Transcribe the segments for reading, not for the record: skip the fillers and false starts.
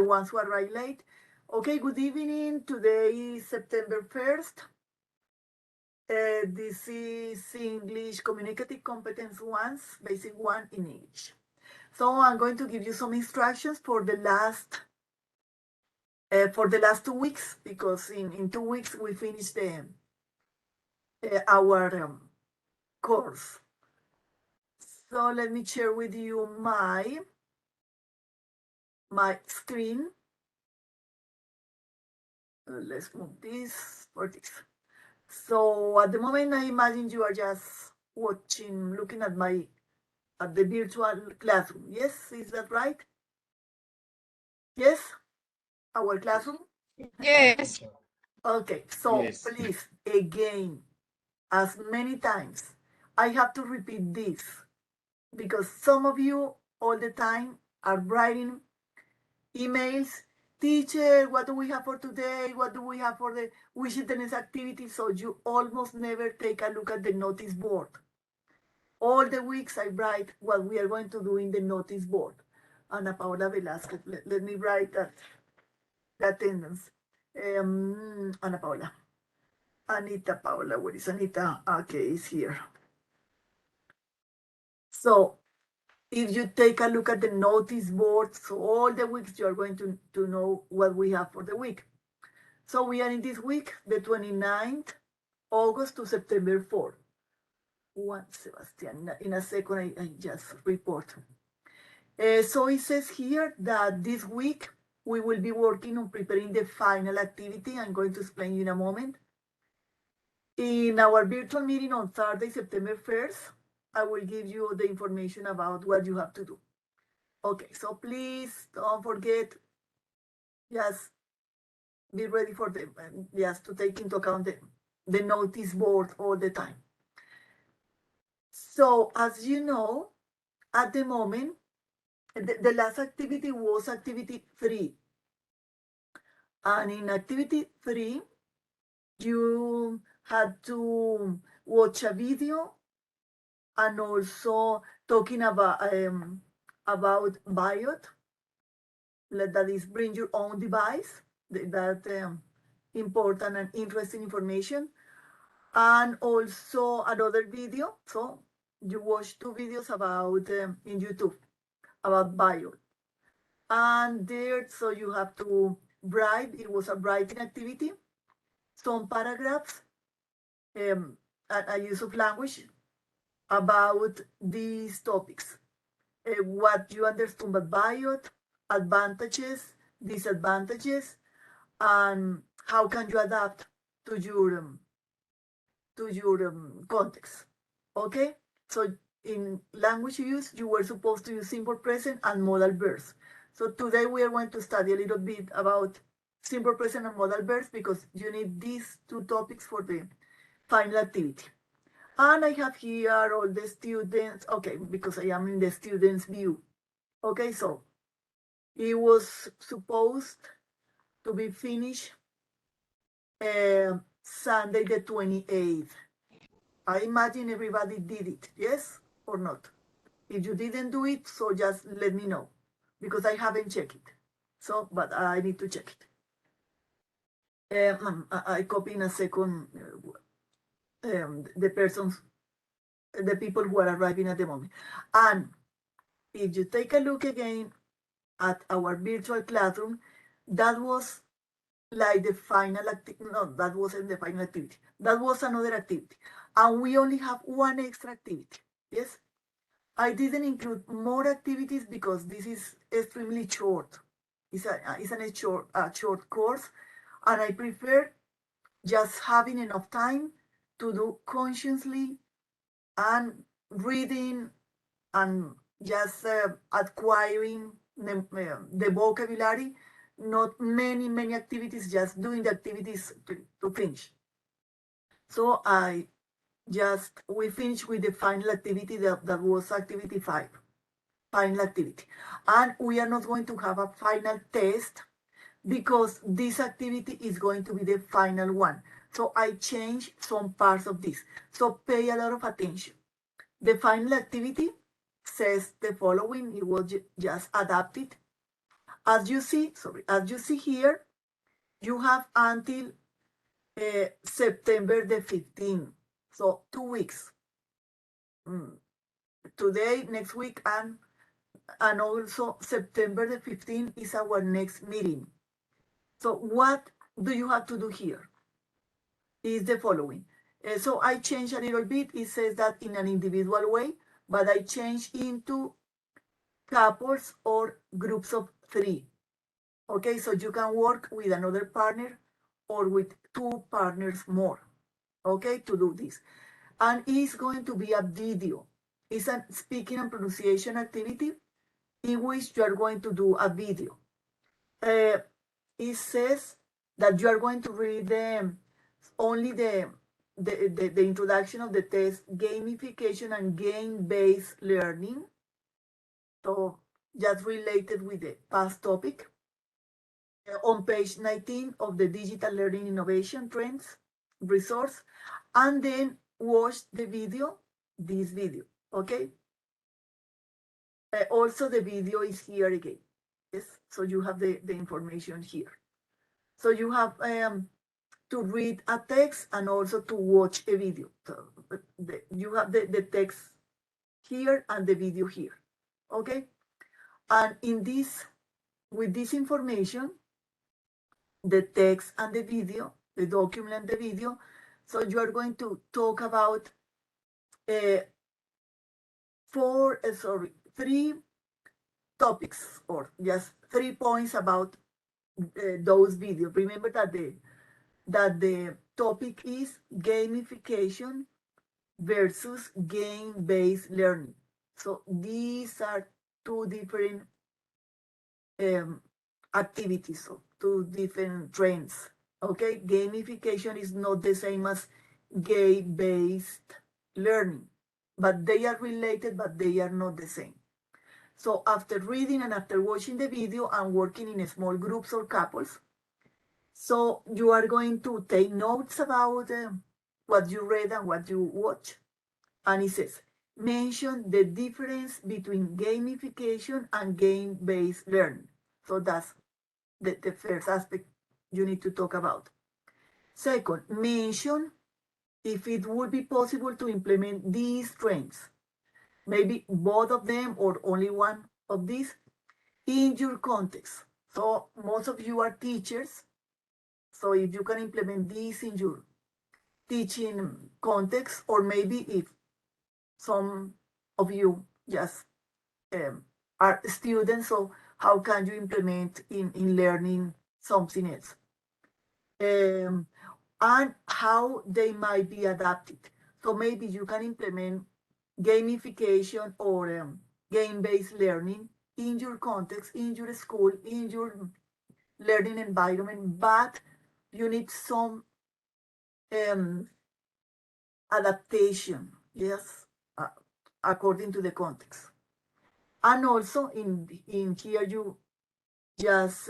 ones who arrived late. Okay, good evening. Today is September 1st. This is English Communicative Competence 1, Basic 1 in English. So I'm going to give you some instructions for the last 2 weeks, because in 2 weeks we finished our course. So let me share with you my screen. Let's move this for this. So at the moment, I imagine you are just looking at the virtual classroom. Yes, is that right? Yes, our classroom. Yes. Okay, so Yes. please, again, as many times, I have to repeat this because some of you all the time are writing emails. Teacher, what do we have for today? What do we have for which is the next activity? So you almost never take a look at the notice board. All the weeks I write what we are going to do in the notice board. Ana Paula Velasquez, let me write that the attendance. Ana Paula. Anita Paula, where is Anita? Okay, it's here. So if you take a look at the notice board, so all the weeks you are going to know what we have for the week. So we are in this week, the 29th August to September 4th. One, Sebastian, in a second I just report. So it says here that this week we will be working on preparing the final activity. I'm going to explain you in a moment. In our virtual meeting on Thursday, September 1st, I will give you the information about what you have to do. Okay, so please don't forget, just be ready for them, just to take into account the notice board all the time. So as you know, at the moment, the last activity was activity 3. And in activity 3, you had to watch a video and also talking about BIOT, that is bring your own device, that important and interesting information, and also another video. So you watch 2 videos about in YouTube about BIOT. And there, so you have to write, it was a writing activity, some paragraphs, a use of language about these topics. What you understand about BIOT, advantages, disadvantages, and how can you adapt to your context. Okay? So in language use, you were supposed to use simple present and modal verbs. So today we are going to study a little bit about simple present and modal verbs because you need these 2 topics for the final activity. And I have here all the students, okay, because I am in the students view. Okay, so it was supposed to be finished Sunday the 28th. I imagine everybody did it, yes or not? If you didn't do it, so just let me know, because I haven't checked it. So, but I need to check it. I copy in a second the people who are arriving at the moment. And if you take a look again at our virtual classroom, that was like the final activity. No, that wasn't the final activity. That was another activity. And we only have 1 extra activity. Yes? I didn't include more activities because this is extremely short. It's a short course, and I prefer just having enough time to do consciously and reading and just acquiring the vocabulary, not many activities, just doing the activities to finish. So we finished with the final activity that was activity 5, final activity. And we are not going to have a final test because this activity is going to be the final one. So I changed some parts of this. So pay a lot of attention. The final activity says the following, it was just adapted. as you see here, you have until September the 15th. So 2 weeks. Today, next week, and also September the 15th is our next meeting. So what do you have to do here? Is the following. So I changed a little bit. It says that in an individual way, but I changed into couples or groups of 3. Okay, so you can work with another partner or with 2 partners more, okay, to do this. And it's going to be a video. It's a speaking and pronunciation activity in which you are going to do a video. It says that you are going to read only the introduction of the test, gamification and game-based learning. So just related with the past topic. On page 19 of the Digital Learning Innovation Trends resource, and then watch the video, this video, okay? Also, the video is here again. Yes, so you have the information here. So you have to read a text and also to watch a video. So you have the text here and the video here, okay? And in this, with this information, the text and the video, the document and the video, so you are going to talk about 3 topics, or just 3 points about those videos. Remember that the topic is gamification versus game-based learning. So these are 2 different activities, so 2 different trends. Okay, gamification is not the same as game-based learning, but they are related, but they are not the same. So after reading and after watching the video and working in small groups or couples, so you are going to take notes about what you read and what you watch. And it says, mention the difference between gamification and game-based learning. So that's the first aspect you need to talk about. Second, mention if it would be possible to implement these trends, maybe both of them or only one of these, in your context. So most of you are teachers, so if you can implement these in your teaching context, or maybe if some of you just are students, so how can you implement in learning something else? And how they might be adapted. So maybe you can implement gamification or game-based learning in your context, in your school, in your learning environment, but you need some adaptation, yes, according to the context. And also in here you just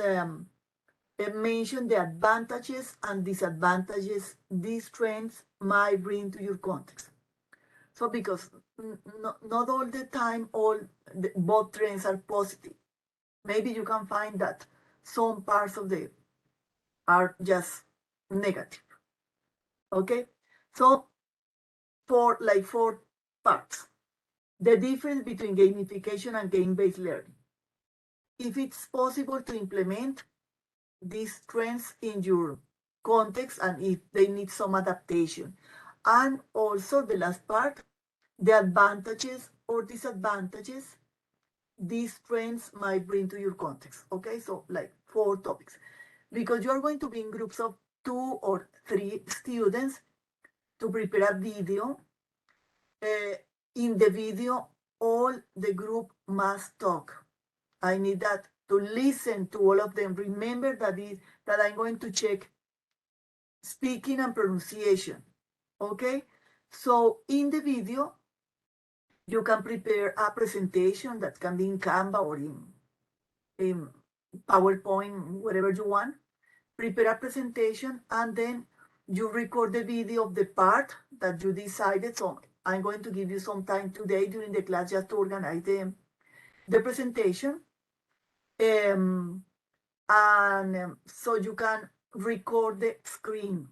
mention the advantages and disadvantages these trends might bring to your context. So because not all the time both trends are positive. Maybe you can find that some parts of them are just negative. Okay, so four parts. The difference between gamification and game-based learning. If it's possible to implement these trends in your context and if they need some adaptation. And also the last part, the advantages or disadvantages these trends might bring to your context. Okay, so like 4 topics. Because you're going to be in groups of 2 or 3 students to prepare a video. In the video, all the group must talk. I need that to listen to all of them. Remember that I'm going to check speaking and pronunciation. Okay, so in the video, you can prepare a presentation that can be in Canva or in PowerPoint, whatever you want. Prepare a presentation and then you record the video of the part that you decided. So I'm going to give you some time today during the class just to organize the presentation. And so you can record the screen.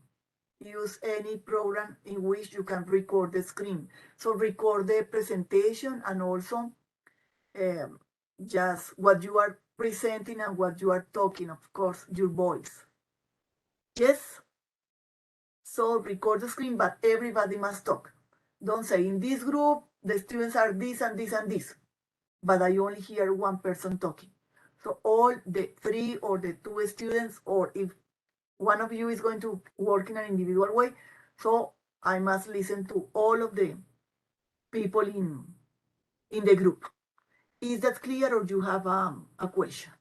Use any program in which you can record the screen. So record the presentation and also just what you are presenting and what you are talking, of course, your voice. Yes? So record the screen, but everybody must talk. Don't say, in this group, the students are this and this and this, but I only hear one person talking. So all the 3 or the 2 students, or if one of you is going to work in an individual way, so I must listen to all of the people in the group. Is that clear, or you have a question?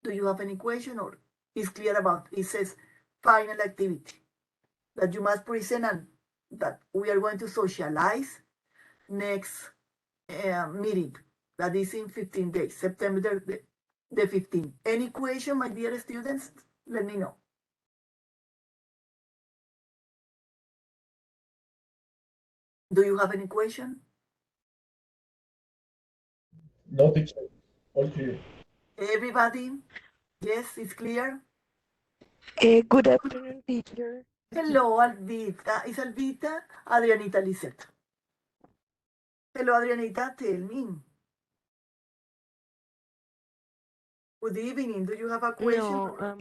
Do you have any question, or is clear about it? Says final activity that you must present and that we are going to socialize next meeting, that is in 15 days, September the 15th. Any question, my dear students? Let me know. Do you have any question? No, teacher. All clear. Everybody? Yes, it's clear? Good afternoon, teacher. Hello, Alvita. Is Alvita? Adrianita Lisette. Hello, Adrianita. Tell me. Good evening. Do you have a question? No,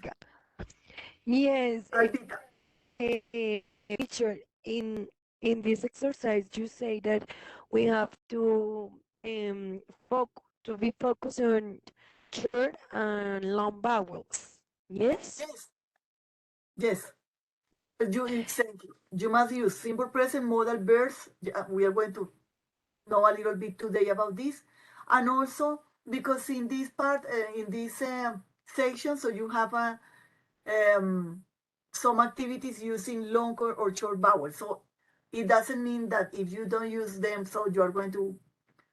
yes, Alvita. teacher. In this exercise, you say that we have to to be focused on short and long vowels. Yes. Yes. Yes. Thank you. You must use simple present modal verbs. We are going to know a little bit today about this. And also, because in this part, in this section, so you have um, some activities using long or short vowels. So it doesn't mean that if you don't use them, so you're going to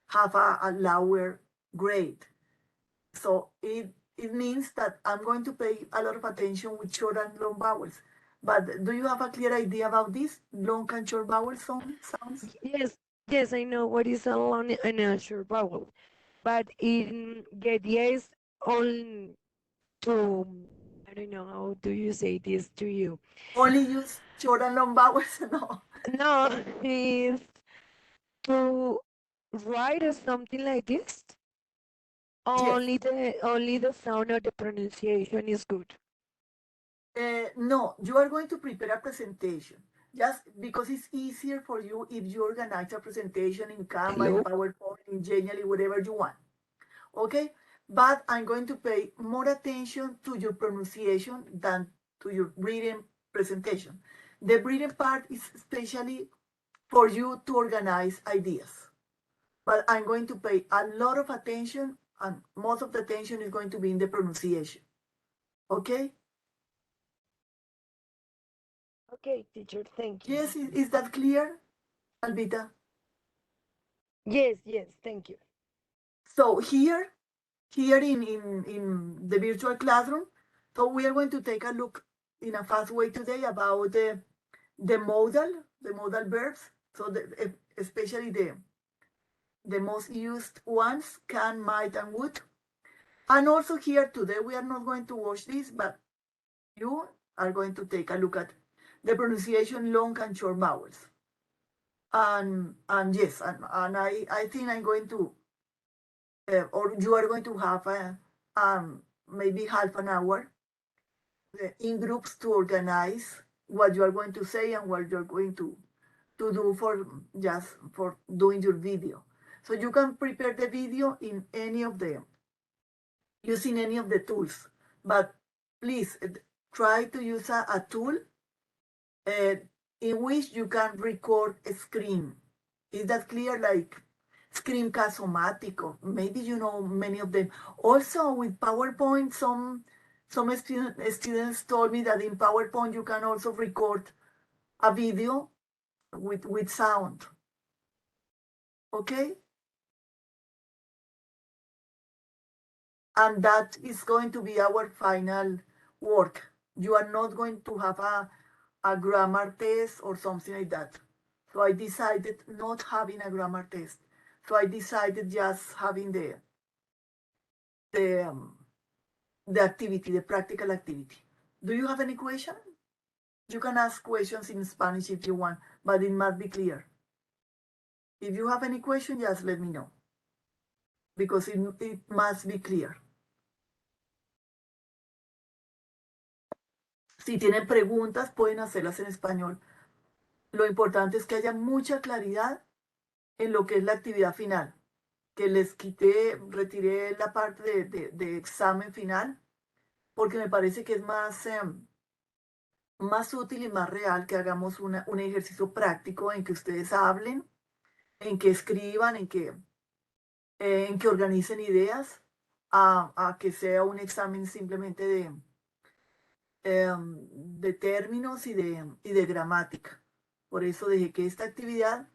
have a lower grade. So it means that I'm going to pay a lot of attention with short and long vowels. But do you have a clear idea about this? Long and short vowel sounds? Yes, yes, I know what is a long and a short vowel, but in the idea is on to I don't know how do you say this to you. Only use short and long vowels? No. No, is to write or something like this. Yes. Only the sound of the pronunciation is good. No, you are going to prepare a presentation just because it's easier for you if you organize a presentation in Canva, in Hello? PowerPoint, in Genially, whatever you want. Okay? But I'm going to pay more attention to your pronunciation than to your written presentation. The written part is especially for you to organize ideas. But I'm going to pay a lot of attention, and most of the attention is going to be in the pronunciation. Okay? Okay, teacher, thank you. Yes, is that clear, Albita? Yes, yes, thank you. So here in the virtual classroom, so we are going to take a look in a fast way today about the modal verbs. So especially the most used ones, can, might, and would. And also here today, we are not going to watch this, but you are going to take a look at the pronunciation long and short vowels. And yes, and I think I'm going to, or you are going to have maybe half an hour in groups to organize what you are going to say and what you're going to do for just for doing your video. So you can prepare the video in any of the using any of the tools, but please try to use a tool uh, in which you can record a screen. Is that clear? Like Screencast-O-Matic, or maybe you know many of them. Also with PowerPoint, some students told me that in PowerPoint you can also record a video with sound. Okay? And that is going to be our final work. You are not going to have a grammar test or something like that. So I decided not having a grammar test. So I decided just having the the activity, the practical activity. Do you have any question? You can ask questions in Spanish if you want, but it must be clear. If you have any question, just let me know, because it must be clear. Si tienen preguntas, pueden hacerlas en español. Lo importante es que haya mucha claridad en lo que es la actividad final. Que les retiré la parte de examen final, porque me parece que es más útil y más real que hagamos un ejercicio práctico en que ustedes hablen, en que escriban, en que organicen ideas, a que sea un examen simplemente de términos y de gramática. Por eso dejé que esta actividad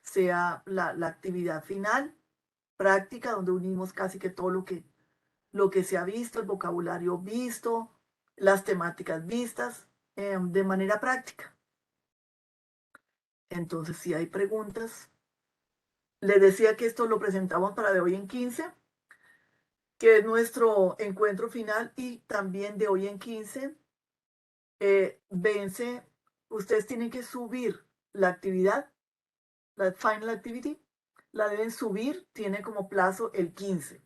sea la actividad final, práctica, donde unimos casi que todo lo que se ha visto, el vocabulario visto, las temáticas vistas, de manera práctica. Entonces, si hay preguntas, les decía que esto lo presentamos para de hoy en 15, que es nuestro encuentro final, y también de hoy en 15 vence, ustedes tienen que subir la actividad, la final activity, la deben subir, tiene como plazo el 15.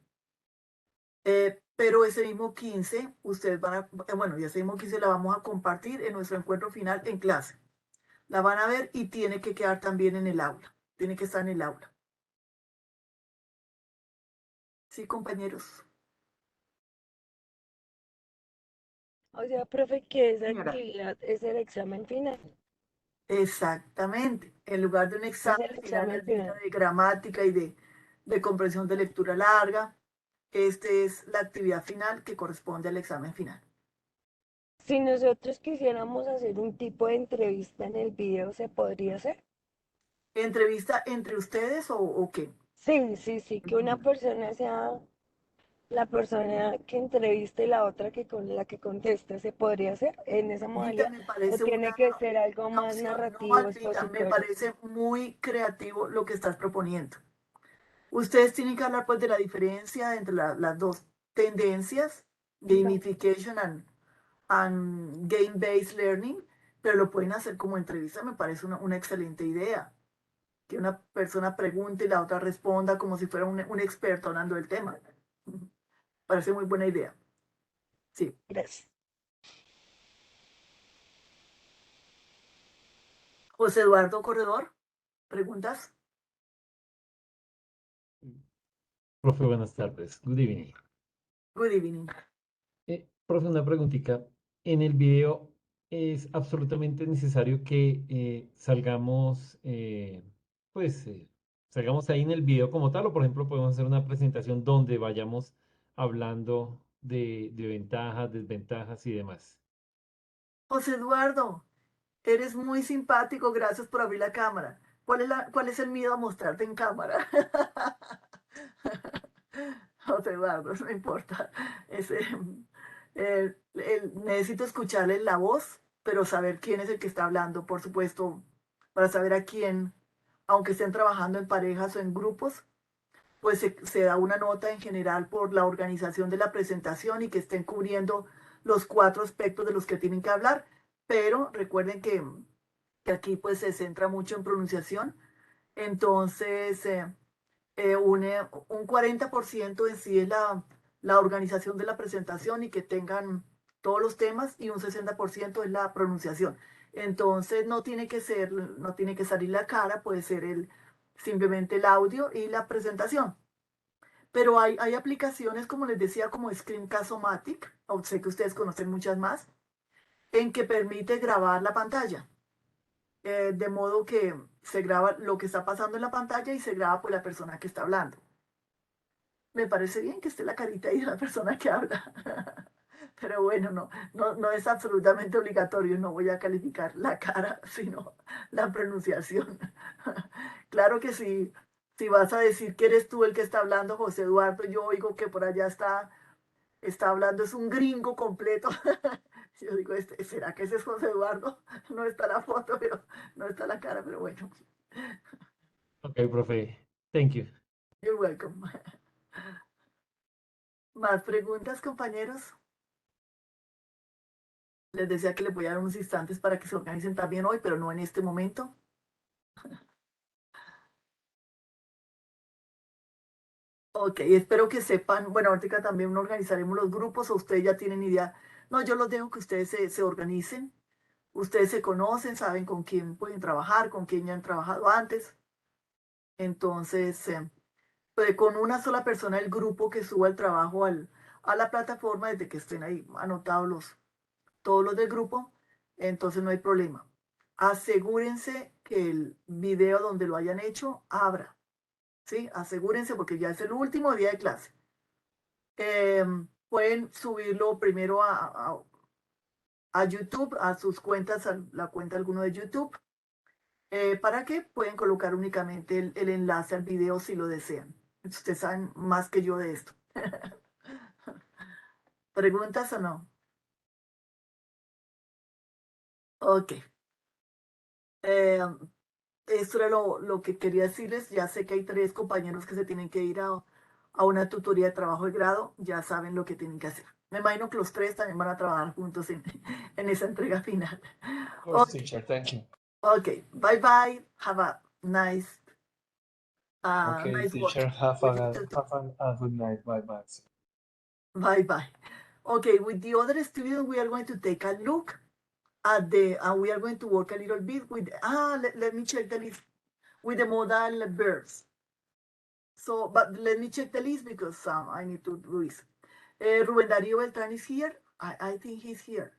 Pero ese mismo 15, ustedes van a, bueno, y ese mismo 15 la vamos a compartir en nuestro encuentro final en clase. La van a ver y tiene que quedar también en el aula, tiene que estar en el aula. Sí, compañeros. O sea, profe, que esa Señora. actividad es el examen final. Exactamente. En lugar de un Es examen el final examen de final. gramática y de comprensión de lectura larga, esta es la actividad final que corresponde al examen final. Si nosotros quisiéramos hacer un tipo de entrevista en el video, ¿se podría hacer? ¿Entrevista entre ustedes o qué? Sí, que una persona sea la persona que entreviste y la otra que con la que conteste, ¿se podría hacer en esa Alpita, modalidad? me ¿O parece tiene que ser algo una más opción. No, narrativo, Alpita, me expositorio? parece muy creativo lo que estás proponiendo. Ustedes tienen que hablar pues de la diferencia entre las dos tendencias, gamification and game-based learning, pero lo pueden hacer como entrevista, me parece una excelente idea. Que una persona pregunte y la otra responda como si fuera un experto hablando del tema. Parece muy buena idea. Sí. Gracias. José Eduardo Corredor, ¿preguntas? Profe, buenas tardes. Good evening. Good evening. Profe, una preguntita. En el video es absolutamente necesario que salgamos, salgamos ahí en el video como tal, o por ejemplo podemos hacer una presentación donde vayamos hablando de ventajas, desventajas y demás. José Eduardo, eres muy simpático, gracias por abrir la cámara. ¿Cuál es el miedo a mostrarte en cámara? José Eduardo, no importa. Necesito escucharle la voz, pero saber quién es el que está hablando, por supuesto, para saber a quién, aunque estén trabajando en parejas o en grupos, pues se da una nota en general por la organización de la presentación y que estén cubriendo los 4 aspectos de los que tienen que hablar, pero recuerden que aquí pues se centra mucho en pronunciación, entonces un 40% en sí es la organización de la presentación y que tengan todos los temas, y un 60% es la pronunciación. Entonces no tiene que salir la cara, puede ser simplemente el audio y la presentación. Pero hay aplicaciones, como les decía, como Screencast-O-Matic, o sé que ustedes conocen muchas más, en que permite grabar la pantalla. De modo que se graba lo que está pasando en la pantalla y se graba por la persona que está hablando. Me parece bien que esté la carita ahí de la persona que habla. Pero bueno, no es absolutamente obligatorio, no voy a calificar la cara, sino la pronunciación. Claro que sí, si vas a decir que eres tú el que está hablando, José Eduardo, yo oigo que por allá está hablando, es un gringo completo. Yo digo, ¿será que ese es José Eduardo? No está la foto, pero no está la cara, pero bueno. Ok, profe. Thank you. You're welcome. ¿Más preguntas, compañeros? Les decía que les voy a dar unos instantes para que se organicen también hoy, pero no en este momento. Ok, espero que sepan, bueno, ahorita también organizaremos los grupos, o ustedes ya tienen idea. No, yo los dejo que ustedes se organicen. Ustedes se conocen, saben con quién pueden trabajar, con quién ya han trabajado antes. Entonces, pues con una sola persona el grupo que suba el trabajo a la plataforma, desde que estén ahí anotados todos los del grupo, entonces no hay problema. Asegúrense que el video donde lo hayan hecho abra, ¿sí? Asegúrense porque ya es el último día de clase. Pueden subirlo primero a YouTube, a sus cuentas, a la cuenta de alguno de YouTube, para que pueden colocar únicamente el enlace al video si lo desean. Ustedes saben más que yo de esto. ¿Preguntas o no? Ok. Esto era lo que quería decirles. Ya sé que hay 3 compañeros que se tienen que ir a una tutoría de trabajo de grado. Ya saben lo que tienen que hacer. Me imagino que los 3 también van a trabajar juntos en esa entrega final. Of course, Okay. teacher. Thank you. Okay. Bye bye. Have a nice, Okay, nice teacher. work. Have a good night. Bye bye. Bye bye. Okay. With the other students, we are going to take a look at we are going to work a little bit with, let me check the list with the modal verbs. So, but let me check the list because I need to do this. Rubén Darío Beltrán is here. I think he's here.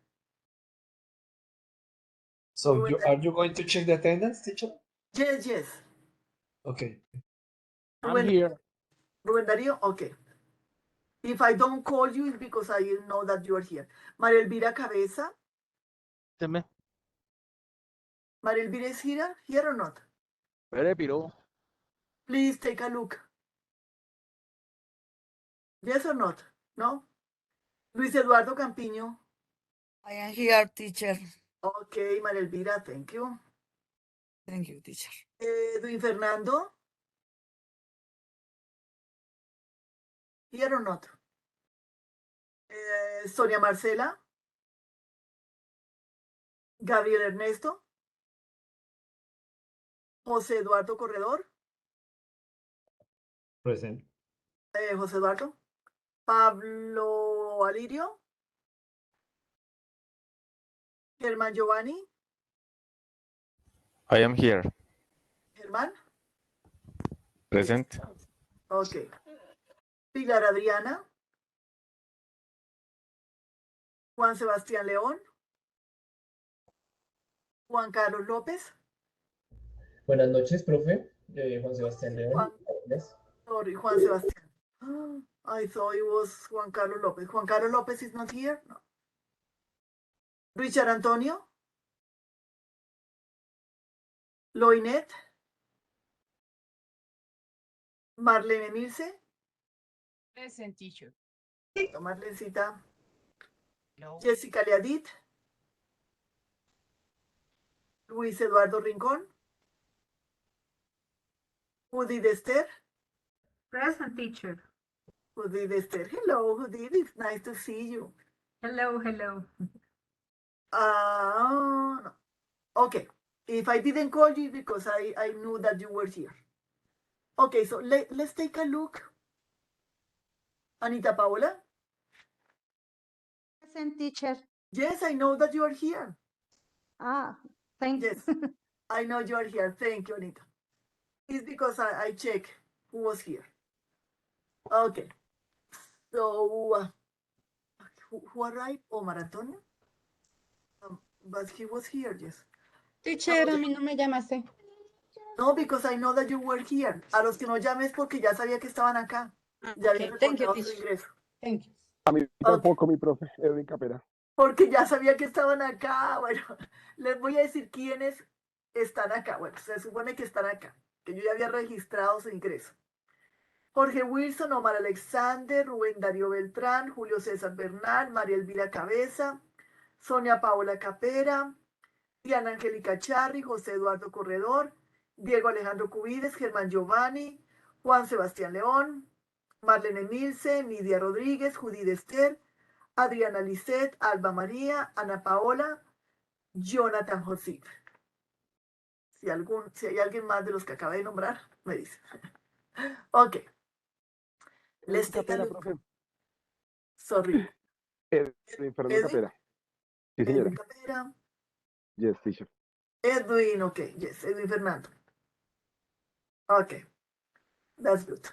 So Rubén are you going to check the attendance, teacher? Yes, yes. Okay. I'm here. Rubén Darío, okay. If I don't call you, it's because I know that you are here. María Elvira Cabeza. Deme. María Elvira is here or not? Espere, piro. Please take a look. Yes or not? No? Luis Eduardo Campiño. I am here, teacher. Okay, María Elvira, thank you. Thank you, teacher. Edwin Fernando. Here or not? Sonia Marcela. Gabriel Ernesto. José Eduardo Corredor. Present. José Eduardo. Pablo Alirio. Germán Giovanni. I am here. Germán. Present. Ok. Pilar Adriana. Juan Sebastián León. Juan Carlos López. Buenas noches, profe. Juan Sebastián León. Yes. Sorry, Juan Sebastián. I thought it was Juan Carlos López. Juan Carlos López is not here? No. Richard Antonio. Loinet. Marlene Milce. Present, teacher. Marlencita. No. Jessica Leadit. Luis Eduardo Rincón. Judith Esther. Present, teacher. Judith Esther. Hello, Judith. It's nice to see you. Hello, hello. No. Okay. If I didn't call you because I knew that you were here. Okay, so let's take a look. Anita Paola? Present, teacher. Yes, I know that you are here. Thank Yes, I know you are here. Thank you, Anita. It's because I check who was here. Okay. So, who arrived? Omar Antonio? But he was here, yes. Teacher, a mí no me llamaste. No, because I know that you were here. A los que no llames porque ya sabía que estaban acá. Ya había Okay, thank you, reportado su teacher. ingreso. Thank you. A mí tampoco, mi profe, Edwin Capera. Porque ya sabía que estaban acá. Bueno, les voy a decir quiénes están acá. Bueno, se supone que están acá, que yo ya había registrado su ingreso. Jorge Wilson, Omar Alexander, Rubén Darío Beltrán, Julio César Bernal, María Elvira Cabeza, Sonia Paola Capera, Diana Angélica Charri, José Eduardo Corredor, Diego Alejandro Cubides, Germán Giovanni, Juan Sebastián León, Marlene Nielsen, Nidia Rodríguez, Judith Esther, Adriana Lisset, Alba María, Ana Paola, Jonathan José. Si hay alguien más de los que acabé de nombrar, me dice. Ok. Let's take a Capela, look. profe. Sorry. Edwin Fernando Edwin? Capela. Sí, señora. Edwin Capera. Yes, teacher. Edwin, okay. Yes, Edwin Fernando. Okay. That's good.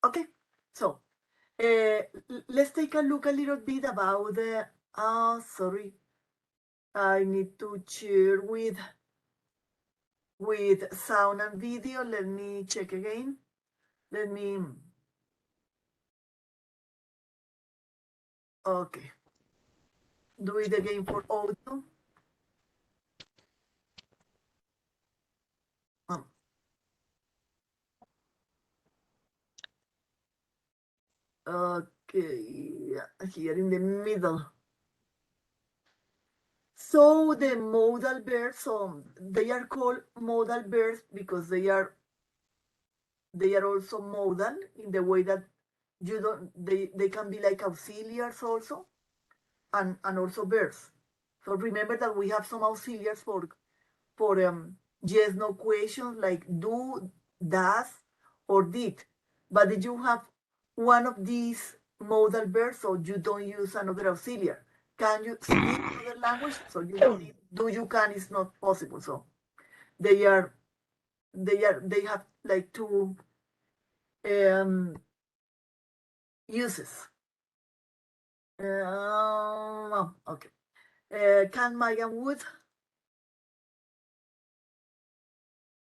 Okay. So, let's take a look a little bit about the, sorry. I need to share with sound and video. Let me check again. Let me, okay. Do it again for audio. Okay, here in the middle. So the modal verbs, they are called modal verbs because they are also modal in the way that they can be like auxiliaries also, and also verbs. So remember that we have some auxiliaries for yes, no questions like do, does, or did. But if you have one of these modal verbs, so you don't use another auxiliary. Can you speak another language? So you don't need do, you can is not possible. So they have like two uses. Okay. Can Megan Wood?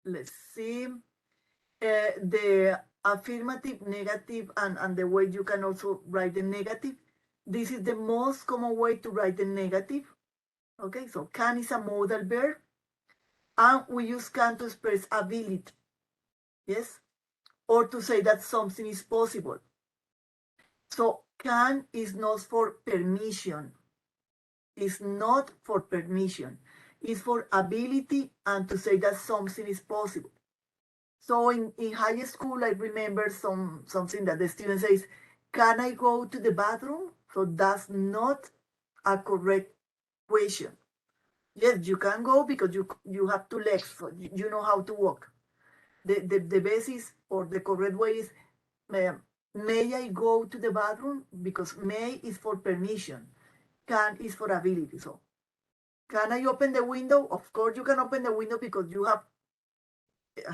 Let's see. The affirmative, negative, and the way you can also write the negative. This is the most common way to write the negative. Okay, so can is a modal verb, and we use can to express ability. Yes, or to say that something is possible. So can is not for permission. It's not for permission. It's for ability and to say that something is possible. So in high school, I remember something that the student says, can I go to the bathroom? So that's not a correct question. Yes, you can go because you have two legs, so you know how to walk. The basis or the correct way is, may I go to the bathroom? Because may is for permission. Can is for ability. So can I open the window? Of course you can open the window because you have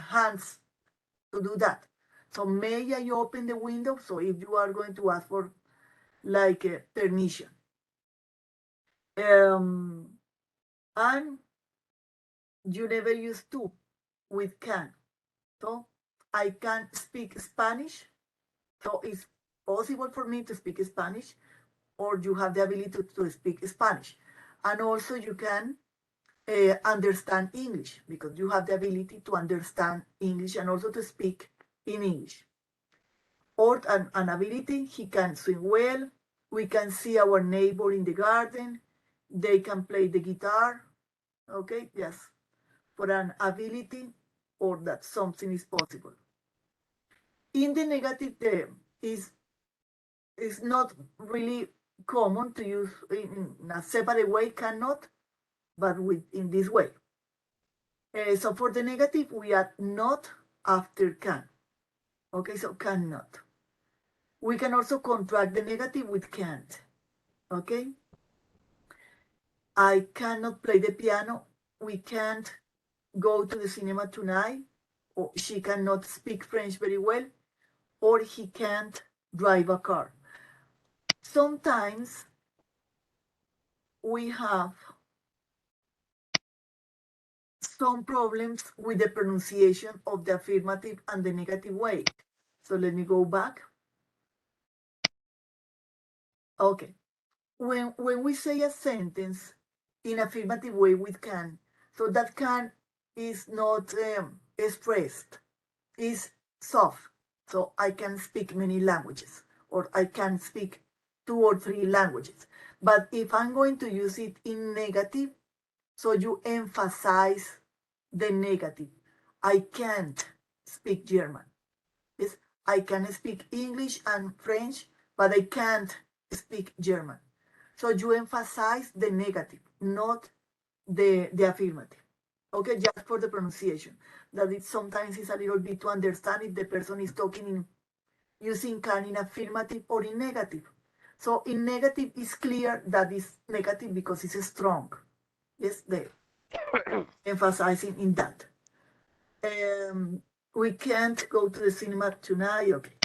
hands to do that. So may I open the window? So if you are going to ask for like permission. And you never use to with can. So I can speak Spanish. So it's possible for me to speak Spanish, or you have the ability to speak Spanish. And also you can understand English because you have the ability to understand English and also to speak in English. Or an ability, he can swim well. We can see our neighbor in the garden. They can play the guitar. Okay, yes. For an ability or that something is possible. In the negative term, is not really common to use in a separate way, cannot, but in this way. So for the negative, we add not after can. Okay, so cannot. We can also contract the negative with can't. Okay? I cannot play the piano. We can't go to the cinema tonight. Or she cannot speak French very well. Or he can't drive a car. Sometimes we have some problems with the pronunciation of the affirmative and the negative way. So let me go back. Okay. When we say a sentence in affirmative way with can, so that can is not expressed, is soft. So I can speak many languages, or I can speak 2 or 3 languages. But if I'm going to use it in negative, so you emphasize the negative. I can't speak German. I can speak English and French, but I can't speak German. So you emphasize the negative, not the affirmative. Okay, just for the pronunciation. That it sometimes is a little bit to understand if the person is talking in using can in affirmative or in negative. So in negative, it's clear that it's negative because it's strong. Yes, the emphasizing in that. We can't go to the cinema tonight. Okay.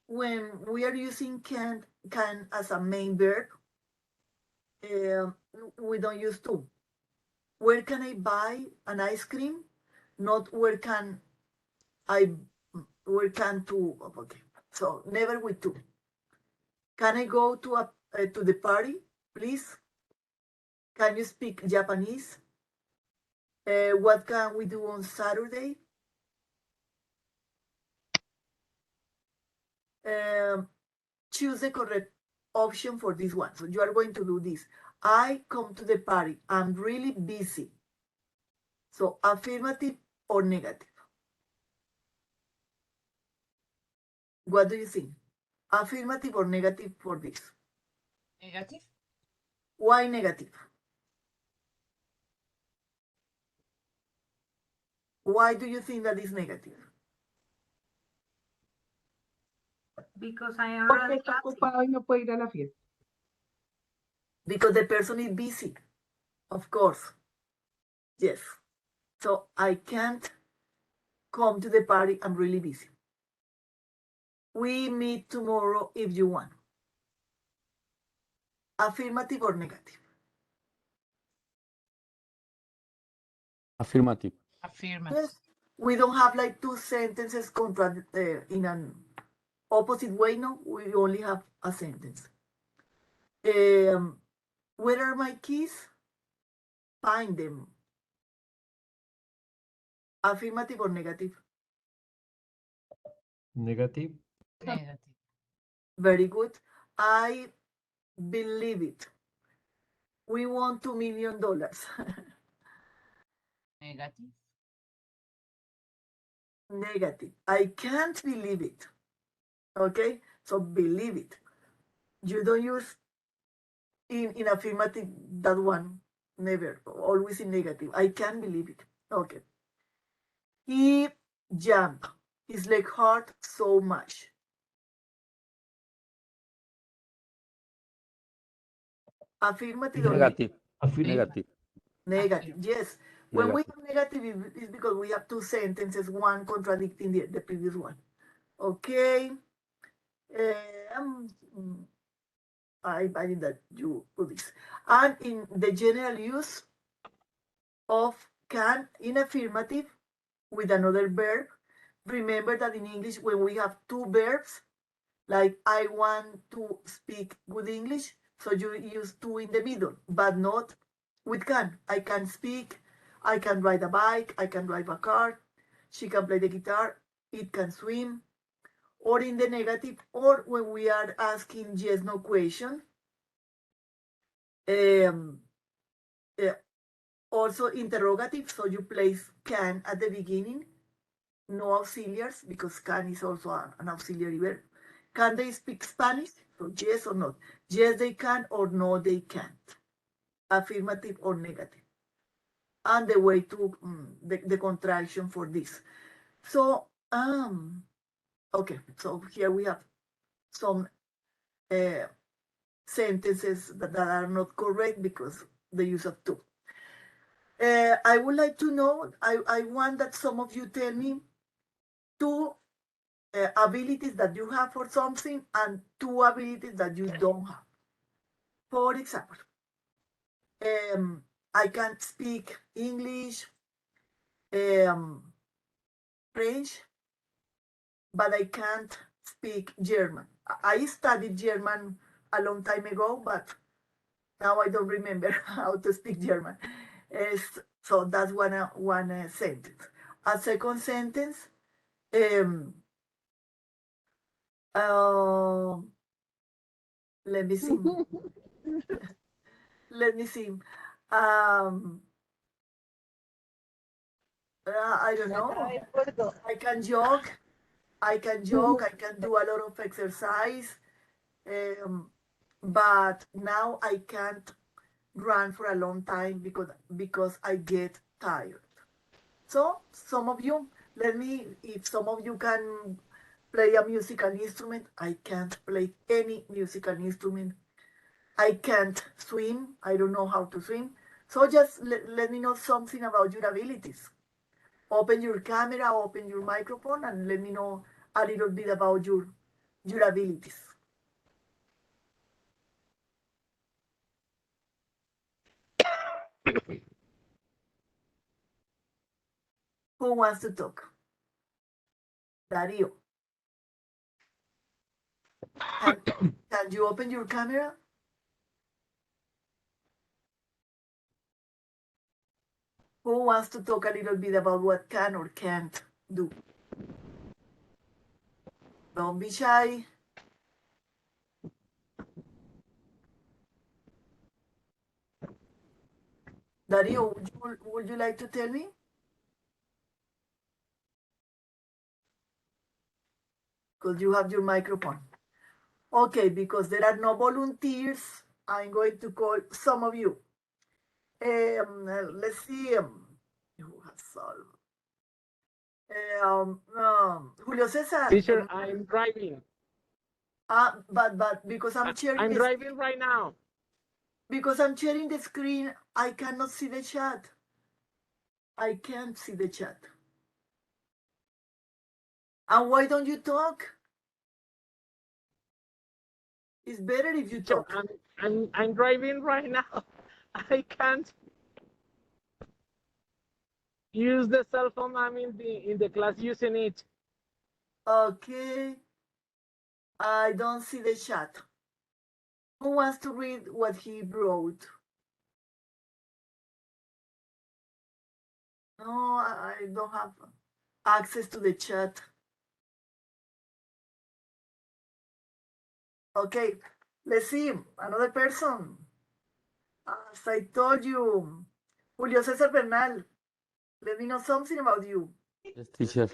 When we are using can as a main verb, we don't use to. Where can I buy an ice cream? Not where can to. Okay, so never with to. Can I go to the party, please? Can you speak Japanese? What can we do on Saturday? Choose the correct option for this one. So you are going to do this. I come to the party. I'm really busy. So affirmative or negative? What do you think? Affirmative or negative for this? Negative. Why negative? Why do you think that is negative? Because I am Porque really está busy. ocupado y no puede ir a la fiesta. Because the person is busy, of course. Yes. So I can't come to the party. I'm really busy. We meet tomorrow if you want. Affirmative or negative? Affirmative. Affirmative. Yes. We don't have like two sentences in an opposite way. No, we only have a sentence. Where are my keys? Find them. Affirmative or negative? Negative. Negative. Very good. I believe it. We won $2 million. Negative. Negative. I can't believe it. Okay? So believe it. You don't use in affirmative that one. Never. Always in negative. I can't believe it. Okay. He jumped. His leg hurt so much. Affirmative or Negative. Affirmative. Negative. negative? Yes. When we Negative. have negative, it's because we have two sentences, one contradicting the previous one. Okay. I value that you put this. And in the general use of can in affirmative with another verb, remember that in English, when we have two verbs, like I want to speak good English, so you use to in the middle, but not with can. I can speak, I can ride a bike, I can drive a car, she can play the guitar, it can swim, or in the negative, or when we are asking yes, no question. Also interrogative, so you place can at the beginning, no auxiliaries, because can is also an auxiliary verb. Can they speak Spanish? So yes or no. Yes, they can, or no, they can't. Affirmative or negative. And the way to the contraction for this. So okay, so here we have some sentences that are not correct because the use of to. I would like to know, I want that some of you tell me two abilities that you have for something and two abilities that you don't have. For example, I can speak English, French, but I can't speak German. I studied German a long time ago, but now I don't remember how to speak German. So that's one sentence. A second sentence, let me see. Let me see. I don't know. I can jog. I can jog. I can do a lot of exercise. But now I can't run for a long time because I get tired. So some of you, if some of you can play a musical instrument, I can't play any musical instrument. I can't swim. I don't know how to swim. So just let me know something about your abilities. Open your camera, open your microphone, and let me know a little bit about your abilities. Who wants to talk? Dario. Can you open your camera? Who wants to talk a little bit about what can or can't do? Don't be shy. Dario, would you like to tell me? Because you have your microphone. Okay, because there are no volunteers, I'm going to call some of you. Let's see. Who has solved? Julio Cesar. Teacher, I'm driving. But because I'm sharing I'm the driving right now. Because I'm sharing the screen, I cannot see the chat. I can't see the chat. And why don't you talk? It's better if you Teacher, talk. I'm driving right now. I can't use the cell phone. I'm in the class using it. Okay. I don't see the chat. Who wants to read what he wrote? No, I don't have access to the chat. Okay, let's see. Another person. As I told you, Julio Cesar Bernal, let me know something about you. Yes, teacher.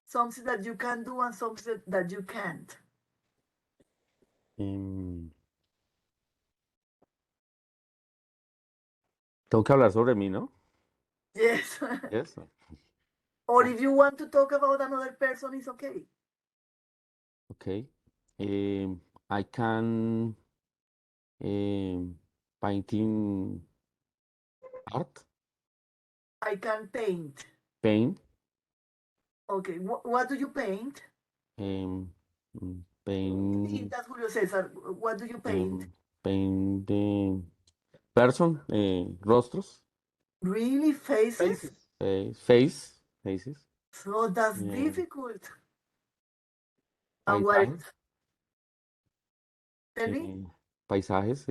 Something that you can do and something that you can't. Tengo que hablar sobre mí, ¿no? Yes. Yes. Or if you want to talk about another person, it's okay. Okay. I can painting art. I can paint. Paint. Okay, what do you paint? Paint. That's Julio Cesar. What do you paint? Paint person, rostros. Really? Faces? Faces. So that's Yeah. difficult. And what else? Tell me. Paisajes.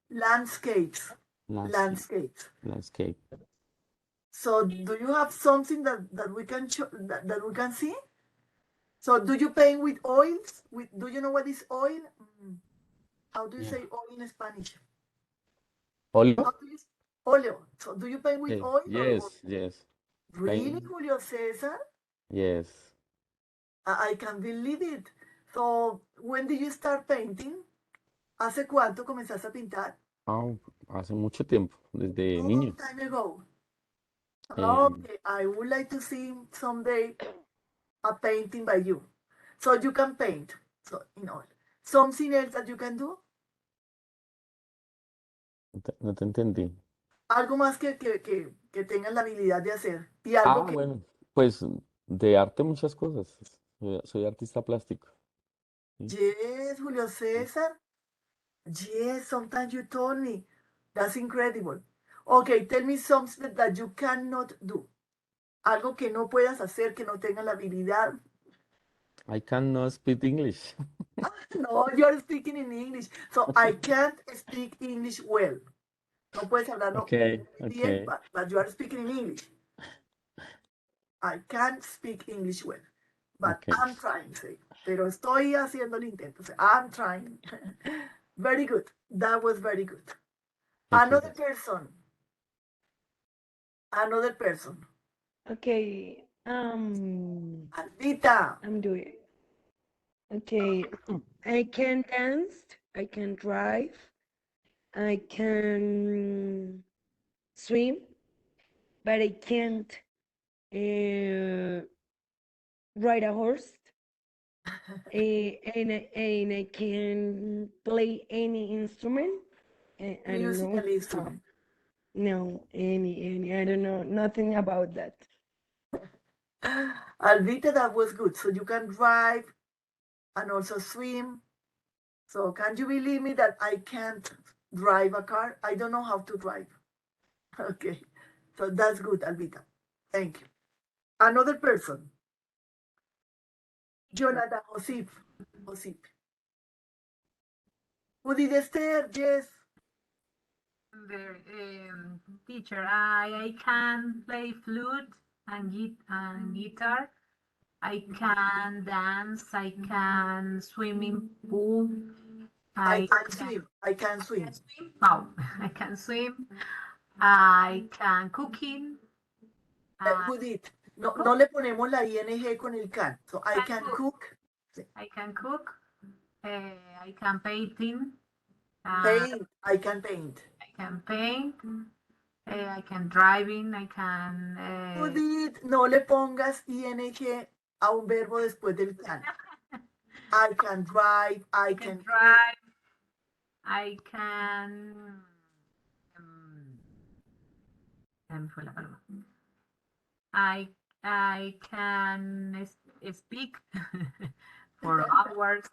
Landscapes. Landscape. So do you have something that we can show, that we can see? So do you paint with oils? Do you know what is oil? How do you say oil in Spanish? Oleo? Oleo. So do you paint with oil? Yes. Really, Paint. Julio Cesar? Yes. I can't believe it. So when did you start painting? ¿Hace cuánto comenzaste a pintar? Hace mucho tiempo, desde Long niño. time ago. Okay, I would like to see someday a painting by you. So you can paint. So, something else that you can do? No te entendí. Algo más que tengas la habilidad de hacer. Y algo que... Bueno, pues de arte muchas cosas. Soy artista plástico. Yes, Julio Cesar. Yes, sometimes you told me. That's incredible. Okay, tell me something that you cannot do. Algo que no puedas hacer, que no tengas la habilidad. I cannot speak English. No, you're speaking in English. So I can't speak English well. No puedes hablarlo bien, but you are speaking in English. I can't speak English well, but I'm trying, say. Pero estoy haciendo el intento. Say, I'm trying. Very good. That was very good. Another person. Another person. Okay. Alvita. I'm doing. Okay. I can dance. I can drive. I can swim, but I can't ride a horse. And I can play any instrument. I don't know. Musical instrument. No, any. I don't know. Nothing about that. Alvita, that was good. So you can drive and also swim. So can you believe me that I can't drive a car? I don't know how to drive. Okay. So that's good, Alvita. Thank you. Another person. Jonathan Josip. Josip. Who did Esther? Yes. Teacher, I can play flute and guitar. I can dance. I can swim in pool. I can swim. I can swim. Oh, I can swim. I can cooking. Judith, no le ponemos la ing con el can. So I can cook. I can cook. I can painting. Paint. I can paint. I can paint. I can driving. I can. Judith, no le pongas ing a un verbo después del can. I can drive. I can drive. I can. Fue la palabra. I can speak for hours.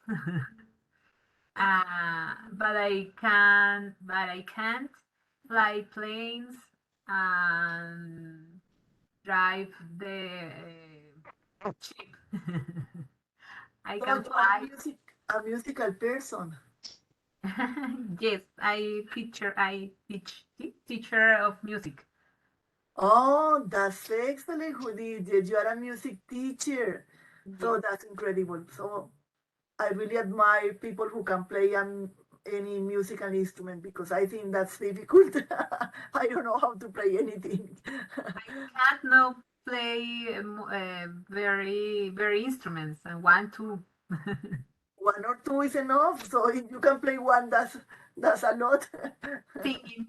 But I can't fly planes and drive the ship. I can fly. A musical person. Yes, I teacher of music. Oh, that's excellent, Judith. Yes, you are a music teacher. So that's incredible. So I really admire people who can play any musical instrument because I think that's difficult. I don't know how to play anything. I can't now play very instruments and one, two. One or two is enough. So if you can play one, that's a lot. Singing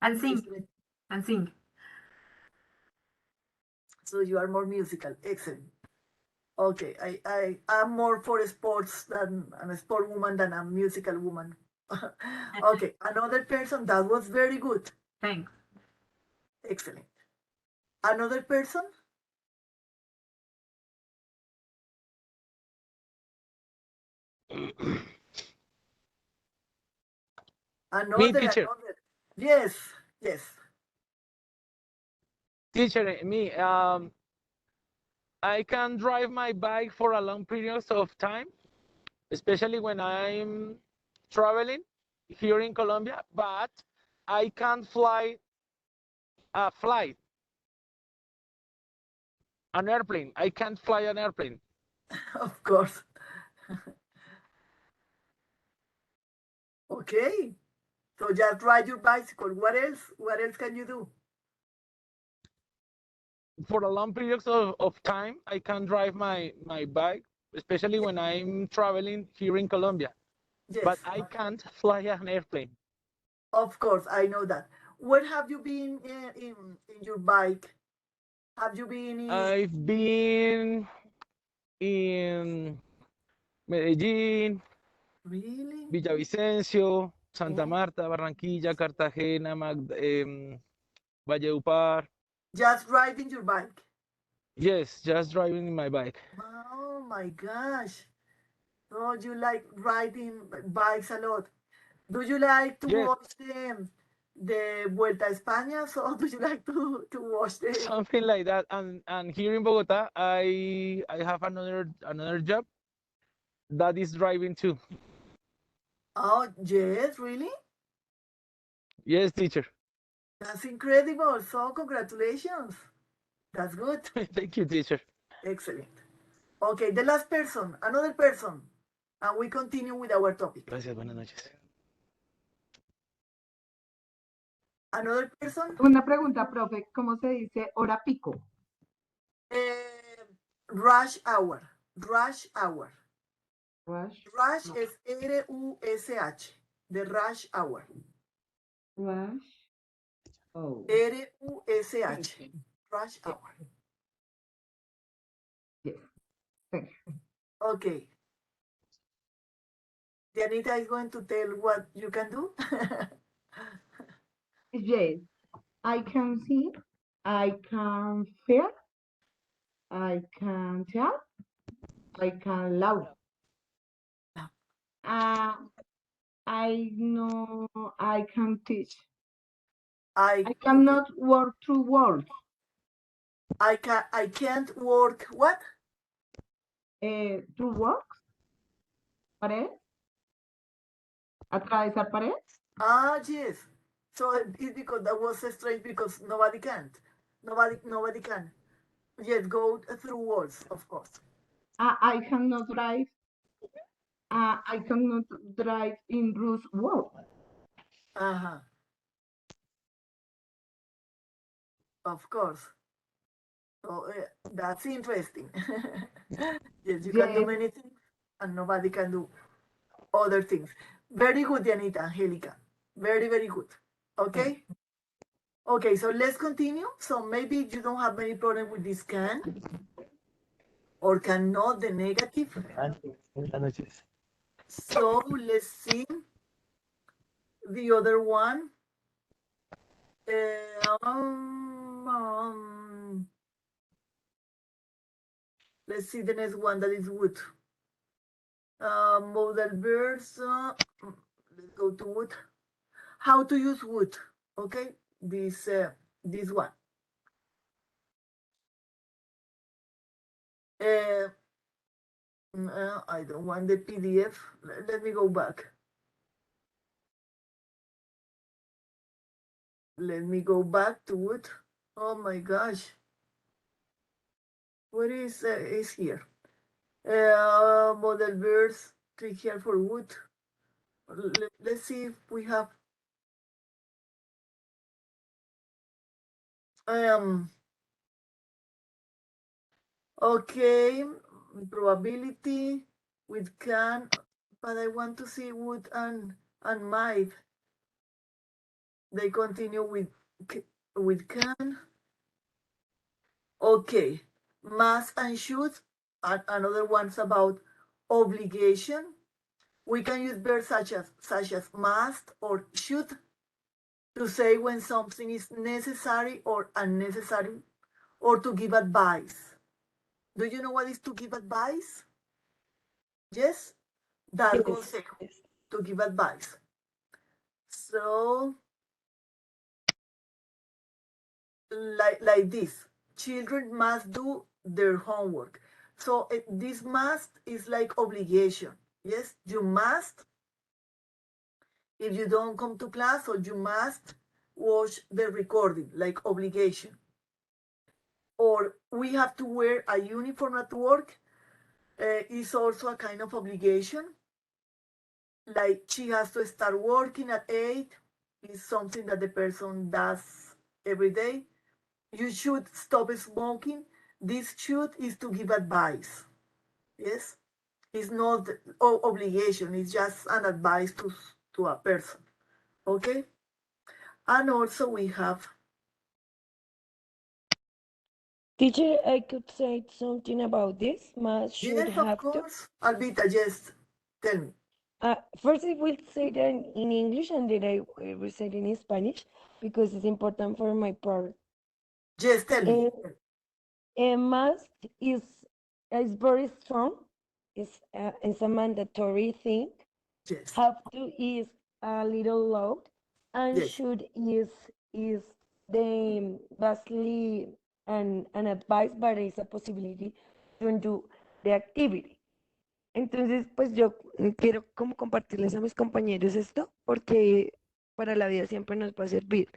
and sing and sing. So you are more musical. Excellent. Okay, I'm more for sports than a sport woman than a musical woman. Okay, another person that was very good. Thanks. Excellent. Another person? Me, teacher. Yes. Teacher, me. I can drive my bike for a long periods of time, especially when I'm traveling here in Colombia, but I can't fly a flight. An airplane. I can't fly an airplane. Of course. Okay. So just ride your bicycle. What else? What else can you do? For a long periods of time, I can drive my bike, especially when I'm traveling here in Colombia. Yes. But I can't fly an airplane. Of course, I know that. Where have you been in your bike? Have you been in? I've been in Medellín, Really? Villavicencio, Santa Marta, Barranquilla, Cartagena, Valledupar. Just riding your bike? Yes, just driving my bike. Oh my gosh. Oh, you like riding bikes a lot. Do you like to watch the Vuelta a España? So do you like to watch the something like that? And here in Bogota, I have another job that is driving too. Oh yes, really? Yes, teacher. That's incredible. So congratulations. That's good. Thank you, teacher. Excellent. Okay, the last person, another person, and we continue with our topic. Gracias, buenas noches. Another person? Una pregunta, profe, ¿cómo se dice hora pico? Rush hour. Rush hour. Rush. Rush es R-U-S-H. The rush hour. Rush. Oh. R-U-S-H. Rush hour. Yes. Thank you. Okay. Dianita is going to tell what you can do. Yes. I can see. I can feel. I can tell. I can love. I know I can teach. I cannot work through words. I can't work what? Through works. Pared. Atravesar pared. Ah, yes. So it's because that was strange because nobody can't. Nobody can. Yes, go through walls, of course. I cannot drive. I cannot drive in Bruce work. Uh-huh. Of course. So that's interesting. Yes, you can do Yes. many things and nobody can do other things. Very good, Dianita, Angelica. Very, very good. Okay? Okay, so let's continue. So maybe you don't have any problem with this can or cannot, the negative. Buenas noches. So let's see the other one. Let's see the next one that is would. Modal verbs. Let's go to would. How to use would? Okay, this one. I don't want the PDF. Let me go back. Let me go back to it. Oh my gosh. What is here? Model verbs. Click here for wood. Let's see if we have okay, probability with can, but I want to see would and might. They continue with can. Okay, must and should. And another one's about obligation. We can use verbs such as must or should to say when something is necessary or unnecessary, or to give advice. Do you know what is to give advice? Yes? Dar Yes. consejo, to give advice. So, like this, children must do their homework. So this must is like obligation. Yes, you must. If you don't come to class, or you must watch the recording, like obligation. Or we have to wear a uniform at work is also a kind of obligation. Like she has to start working at 8 is something that the person does every day. You should stop smoking. This should is to give advice. Yes, it's not obligation. It's just an advice to a person. Okay, and also we have. Teacher, I could say something about this. Must, should, Yes, of have to. course. Albita, just tell me. First, I will say that in English, and then I will say it in Spanish because it's important for my part. Just tell me. Must is very strong. It's a mandatory thing. Yes. Have to is a little loud, and Yes. should is the basically an advice, but it's a possibility to do the activity. Entonces, pues yo quiero como compartirles a mis compañeros esto, porque para la vida siempre nos va a servir.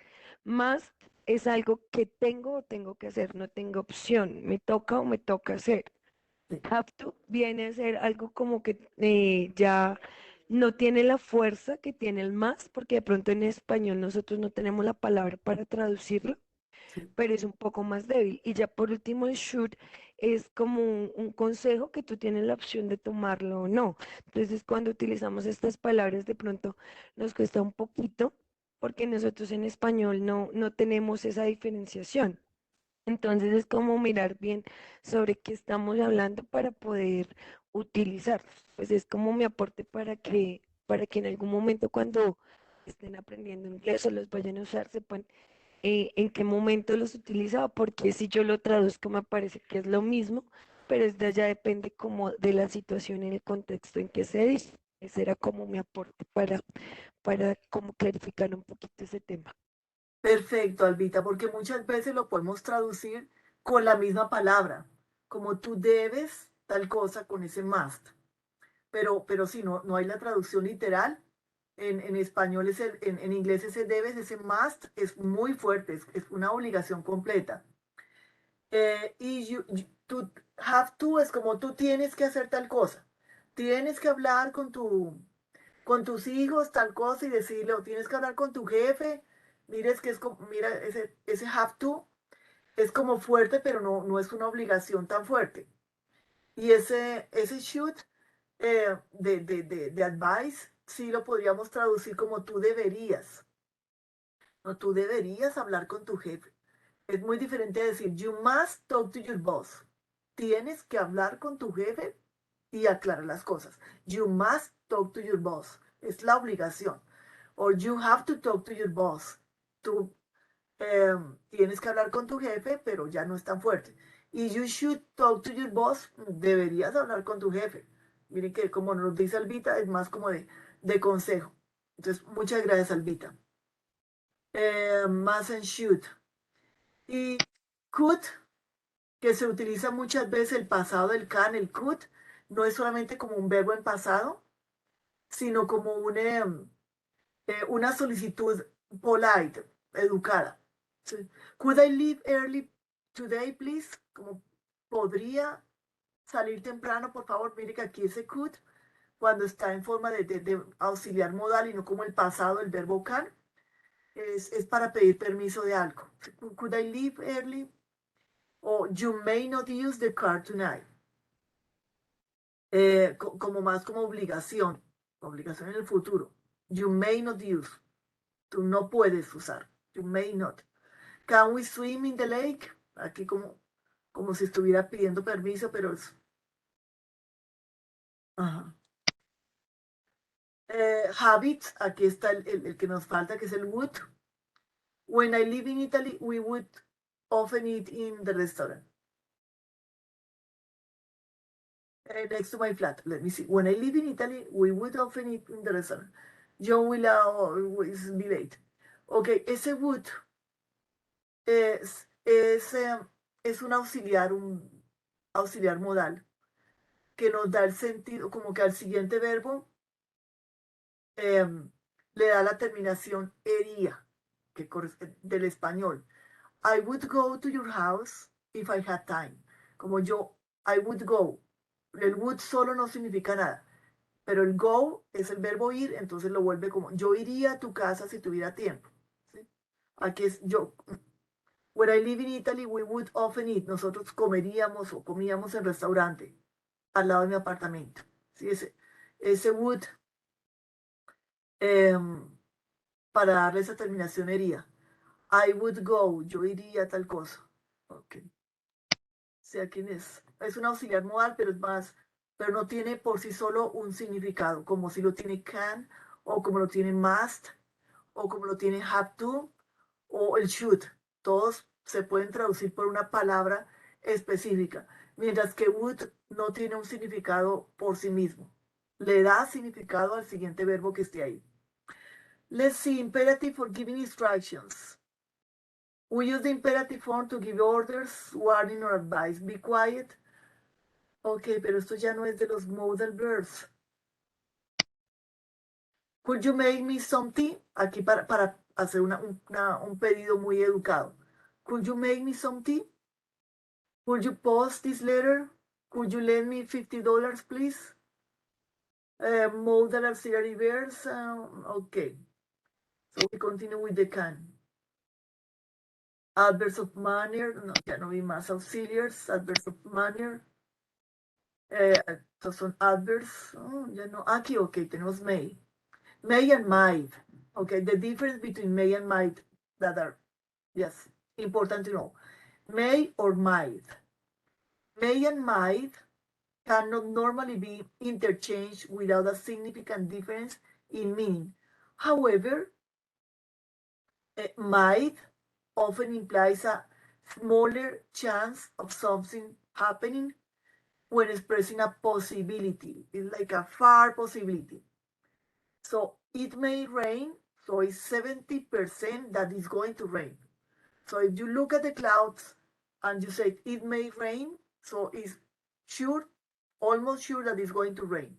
Más es algo que tengo o tengo que hacer, no tengo opción, me toca o me toca hacer. Have to viene a ser algo como que ya no tiene la fuerza que tiene el más, porque de pronto en español nosotros no tenemos la palabra para traducirlo, Sí. pero es un poco más débil. Y ya por último, el should es como un consejo que tú tienes la opción de tomarlo o no. Entonces, cuando utilizamos estas palabras, de pronto nos cuesta un poquito, porque nosotros en español no tenemos esa diferenciación. Entonces, es como mirar bien sobre qué estamos hablando para poder utilizarlos. Pues es como mi aporte para que en algún momento cuando estén aprendiendo inglés o los vayan a usar, sepan en qué momento los utilizaba, porque si yo lo traduzco me parece que es lo mismo, pero es de allá depende como de la situación y el contexto en que se dice. Ese era como mi aporte para como clarificar un poquito ese tema. Perfecto, Albita, porque muchas veces lo podemos traducir con la misma palabra, como tú debes tal cosa con ese must. Pero sí, no hay la traducción literal. En español, en inglés ese debes, ese must es muy fuerte, es una obligación completa. Y tú have to es como tú tienes que hacer tal cosa. Tienes que hablar con tus hijos tal cosa y decirle, o tienes que hablar con tu jefe. Mires que es como, mira, ese have to es como fuerte, pero no es una obligación tan fuerte. Y ese should de advice, sí lo podríamos traducir como tú deberías. No, tú deberías hablar con tu jefe. Es muy diferente a decir, you must talk to your boss. Tienes que hablar con tu jefe y aclarar las cosas. You must talk to your boss. Es la obligación. Or you have to talk to your boss. Tú tienes que hablar con tu jefe, pero ya no es tan fuerte. Y you should talk to your boss. Deberías hablar con tu jefe. Miren que como nos dice Albita, es más como de consejo. Entonces, muchas gracias, Albita. Must and should. Y could, que se utiliza muchas veces el pasado del can, el could, no es solamente como un verbo en pasado, sino como una solicitud polite, educada. Sí. Could I leave early today, please? Como podría salir temprano, por favor. Mire que aquí ese could, cuando está en forma de auxiliar modal y no como el pasado del verbo can, es para pedir permiso de algo. Could I leave early? O you may not use the car tonight. Como más como obligación en el futuro. You may not use. Tú no puedes usar. You may not. Can we swim in the lake? Aquí como si estuviera pidiendo permiso, pero es... Ajá. Habits, aquí está el que nos falta, que es el would. When I live in Italy, we would often eat in the restaurant. Next to my flat. Let me see. When I live in Italy, we would often eat in the restaurant. John will always be late. Ok, ese would es un auxiliar modal que nos da el sentido, como que al siguiente verbo le da la terminación ería, que del español. I would go to your house if I had time. Como I would go. El would solo no significa nada. Pero el go es el verbo ir, entonces lo vuelve como yo iría a tu casa si tuviera tiempo. ¿Sí? Aquí es yo. When I live in Italy, we would often eat. Nosotros comeríamos o comíamos en restaurante al lado de mi apartamento. ¿Sí? Ese would para darle esa terminación iría. I would go. Yo iría a tal cosa. Ok. Sea quién es. Es un auxiliar modal, pero es más, pero no tiene por sí solo un significado, como si lo tiene can, o como lo tiene must, o como lo tiene have to, o el should. Todos se pueden traducir por una palabra específica, mientras que would no tiene un significado por sí mismo. Le da significado al siguiente verbo que esté ahí. Let's see, imperative for giving instructions. We use the imperative form to give orders, warning, or advice. Be quiet. Ok, pero esto ya no es de los modal verbs. Could you make me something? Aquí para hacer un pedido muy educado. Could you make me something? Could you post this letter? Could you lend me $50, please? Modal auxiliary verbs. Okay. So we continue with the can. Adverbs of manner. No, ya no vi más auxiliaries. Adverbs of manner. Estos son adverbs. Oh, ya no. Aquí, ok, tenemos may. May and might. Okay, the difference between may and might that are, yes, important to know. May or might. May and might cannot normally be interchanged without a significant difference in meaning. However, might often implies a smaller chance of something happening when expressing a possibility. It's like a far possibility. So it may rain, so it's 70% that it's going to rain. So if you look at the clouds and you say it may rain, so it's sure, almost sure that it's going to rain.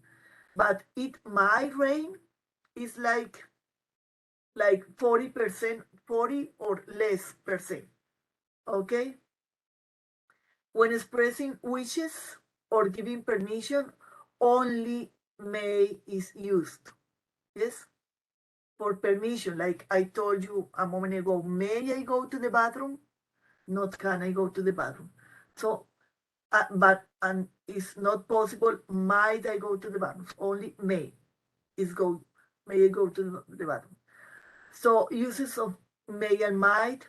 But it might rain is like 40%, 40 or less percent. Okay? When expressing wishes or giving permission, only may is used. Yes? For permission, like I told you a moment ago, may I go to the bathroom? Not can I go to the bathroom. So, and it's not possible, might I go to the bathroom? Only may I go to the bathroom. So uses of may and might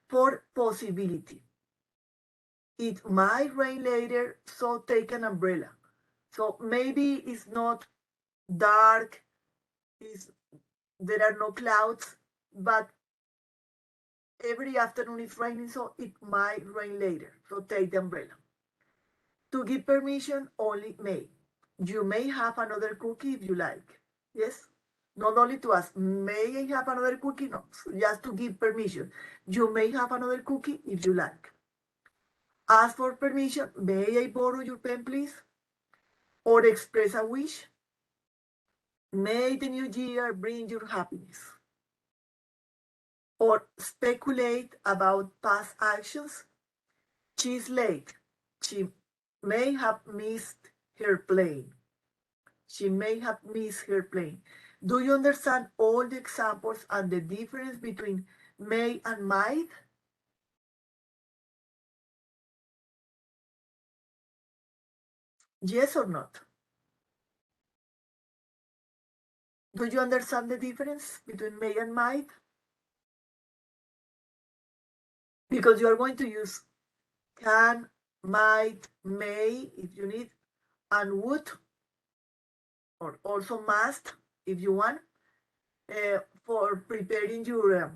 for possibility. It might rain later, so take an umbrella. So maybe it's not dark, there are no clouds, but every afternoon it's raining, so it might rain later. So take the umbrella. To give permission, only may. You may have another cookie if you like. Yes? Not only to ask, may I have another cookie? No, just to give permission. You may have another cookie if you like. Ask for permission. May I borrow your pen, please? Or express a wish. May the new year bring you happiness. Or speculate about past actions. She's late. She may have missed her plane. She may have missed her plane. Do you understand all the examples and the difference between may and might? Yes or not? Do you understand the difference between may and might? Because you are going to use can, might, may if you need, and would, or also must if you want, for preparing your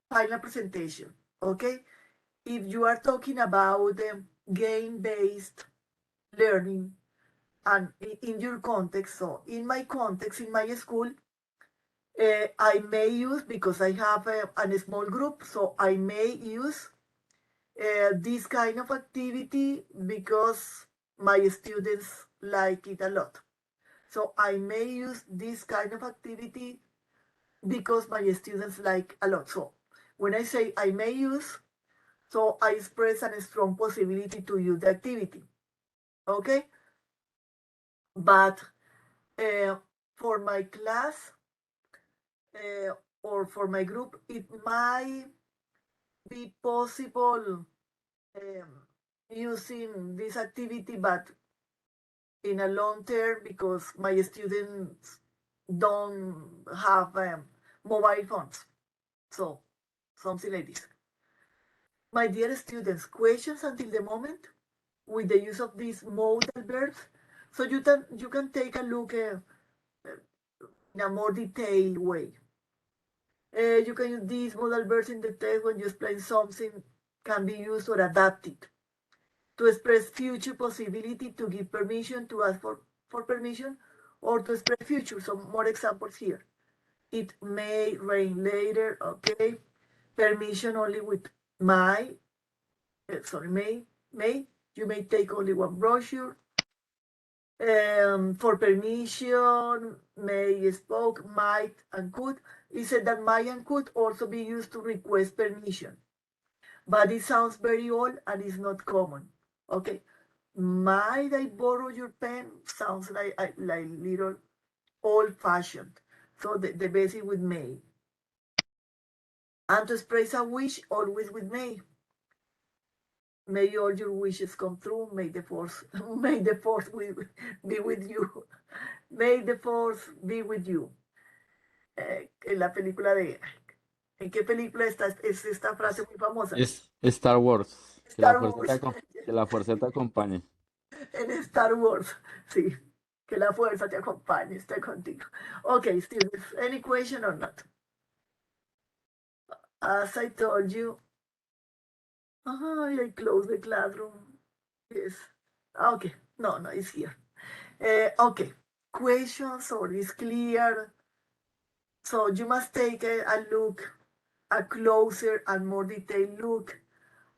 final presentation. Okay, if you are talking about game-based learning and in your context, so in my context, in my school, I may use, because I have a small group, so I may use this kind of activity because my students like it a lot. So I may use this kind of activity because my students like a lot. So when I say I may use, so I express a strong possibility to use the activity. Okay? But for my class or for my group, it might be possible using this activity, but in a long term, because my students don't have mobile phones. So something like this. My dear students, questions until the moment with the use of these modal verbs? So you can take a look in a more detailed way. You can use these modal verbs in the text when you explain something can be used or adapted to express future possibility, to give permission, to ask for permission, or to express future. Some more examples here. It may rain later, okay. Permission only with may. You may take only one brochure. For permission, may spoke, might, and could. It said that might and could also be used to request permission. But it sounds very old and is not common. Okay. Might I borrow your pen? Sounds like little old-fashioned. So the basic with may. And to express a wish, always with may. May all your wishes come true. May the force, may the force be with you. May the force be with you. En la película de... ¿En qué película es esta frase muy famosa? Es Star Wars. Star Wars. Que la fuerza te acompañe. En Star Wars, sí. Que la fuerza te acompañe, esté contigo. Okay, students, any question or not? As I told you, I closed the classroom. Yes. Okay, no, it's here. Okay, questions or is clear? So you must take a look, a closer and more detailed look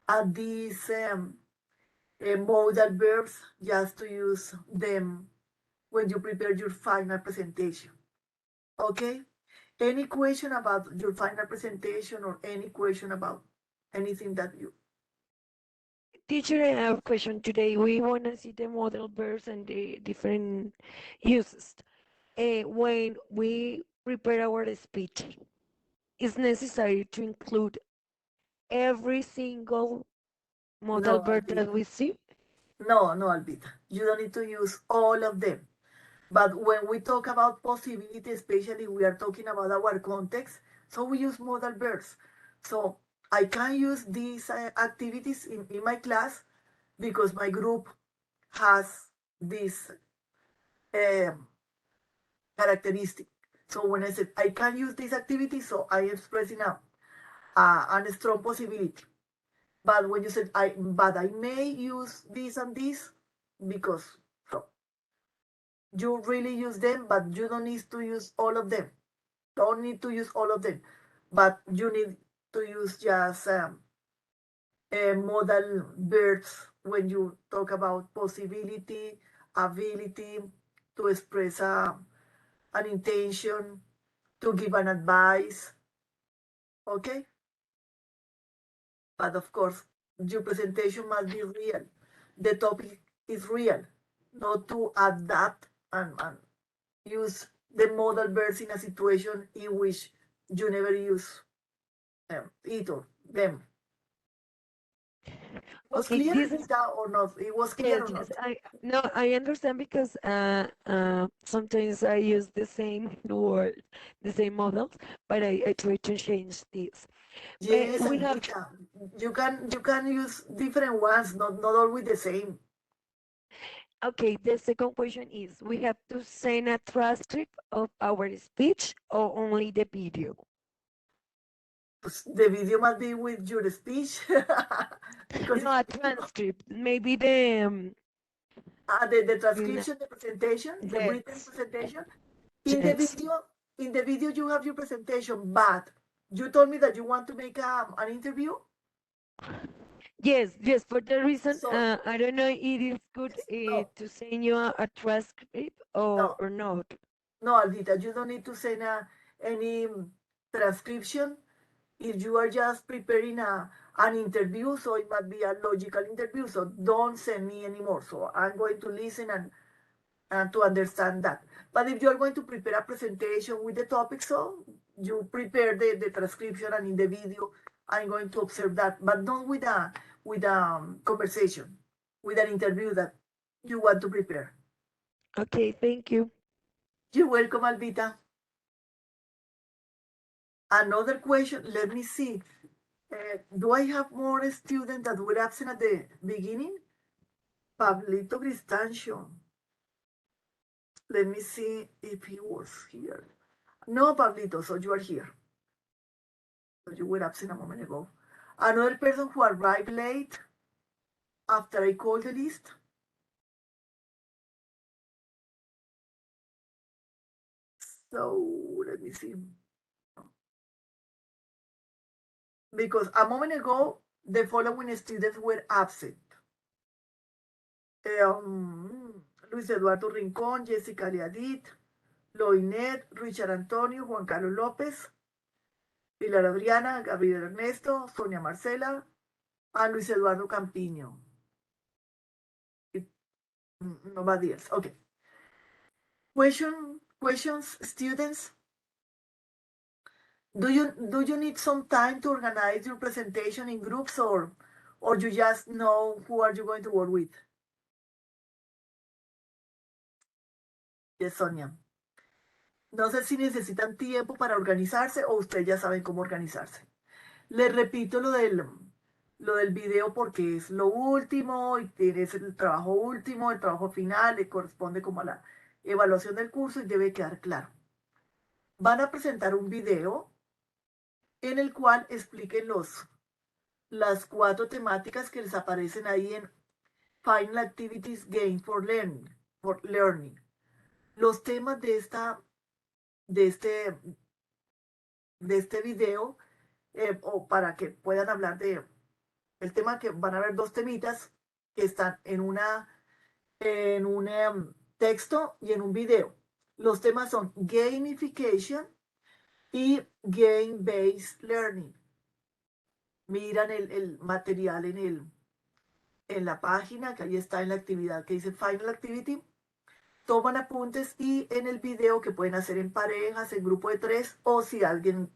at these modal verbs just to use them when you prepare your final presentation. Okay? Any question about your final presentation or any question about anything that you... Teacher, I have a question today. We want to see the modal verbs and the different uses. When we prepare our speech, it's necessary to include every single modal verb that we see? No, Albita. You don't need to use all of them. But when we talk about possibility, especially we are talking about our context, so we use modal verbs. So I can use these activities in my class because my group has this characteristic. So when I said I can use this activity, so I am expressing a strong possibility. But when you said I may use this and this, because so you really use them, but you don't need to use all of them. Don't need to use all of them, but you need to use just modal verbs when you talk about possibility, ability, to express an intention, to give an advice. Okay? But of course, your presentation must be real. The topic is real, not to adapt and use the modal verbs in a situation in which you never use it or them. Was Okay, clear, this is Rita, or not? It was clear or not? I understand because sometimes I use the same word, the same models, but I try to change this. Yes, We have Rita. You can use different ones, not always the same. Okay, the second question is, we have to send a transcript of our speech or only the video? The video must be with your speech. Because No, a transcript, maybe the the transcription, the presentation, the written yes. presentation. Yes. In the video you have your presentation, but you told me that you want to make an interview. Yes, for the reason, So, I don't know it is good no, to send you a transcript or not. no, Aldita, you don't need to send any transcription. If you are just preparing an interview, so it must be a logical interview, so don't send me anymore. So I'm going to listen and to understand that. But if you're going to prepare a presentation with the topic, so you prepare the transcription, and in the video, I'm going to observe that, but not with a conversation, with an interview that you want to prepare. Okay, thank you. You're welcome, Albita. Another question, let me see. Do I have more students that were absent at the beginning? Pablito Cristancio. Let me see if he was here. No, Pablito, so you are here. So you were absent a moment ago. Another person who arrived late after I called the list. So let me see. Because a moment ago, the following students were absent. Luis Eduardo Rincón, Jessica Leadit, Loinet, Richard Antonio, Juan Carlos López, Pilar Adriana, Gabriel Ernesto, Sonia Marcela, and Luis Eduardo Campiño. Nobody else. Okay. Questions, students? Do you need some time to organize your presentation in groups, or you just know who are you going to work with? Yes, Sonia. No sé si necesitan tiempo para organizarse o ustedes ya saben cómo organizarse. Les repito lo del video porque es lo último y es el trabajo último, el trabajo final, le corresponde como a la evaluación del curso y debe quedar claro. Van a presentar un video en el cual expliquen las 4 temáticas que les aparecen ahí en Final Activities Game for Learning. Los temas de este video, o para que puedan hablar de el tema, que van a haber 2 temitas que están en un texto y en un video. Los temas son gamification y game-based learning. Miran el material en la página, que ahí está en la actividad que dice Final Activity. Toman apuntes y en el video, que pueden hacer en parejas, en grupo de 3, o si alguien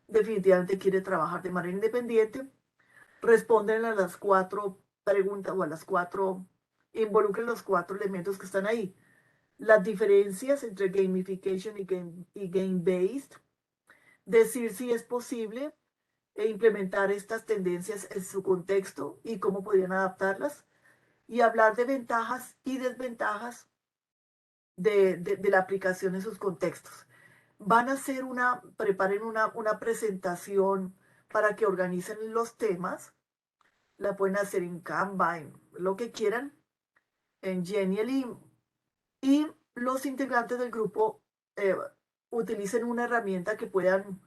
definitivamente quiere trabajar de manera independiente, responden a las 4 preguntas o a las 4, involucren los 4 elementos que están ahí. Las diferencias entre gamification y game-based, decir si es posible implementar estas tendencias en su contexto y cómo podrían adaptarlas, y hablar de ventajas y desventajas de la aplicación en sus contextos. Van a hacer preparen una presentación para que organicen los temas. La pueden hacer en Canva, en lo que quieran, en Genially, y los integrantes del grupo utilicen una herramienta que puedan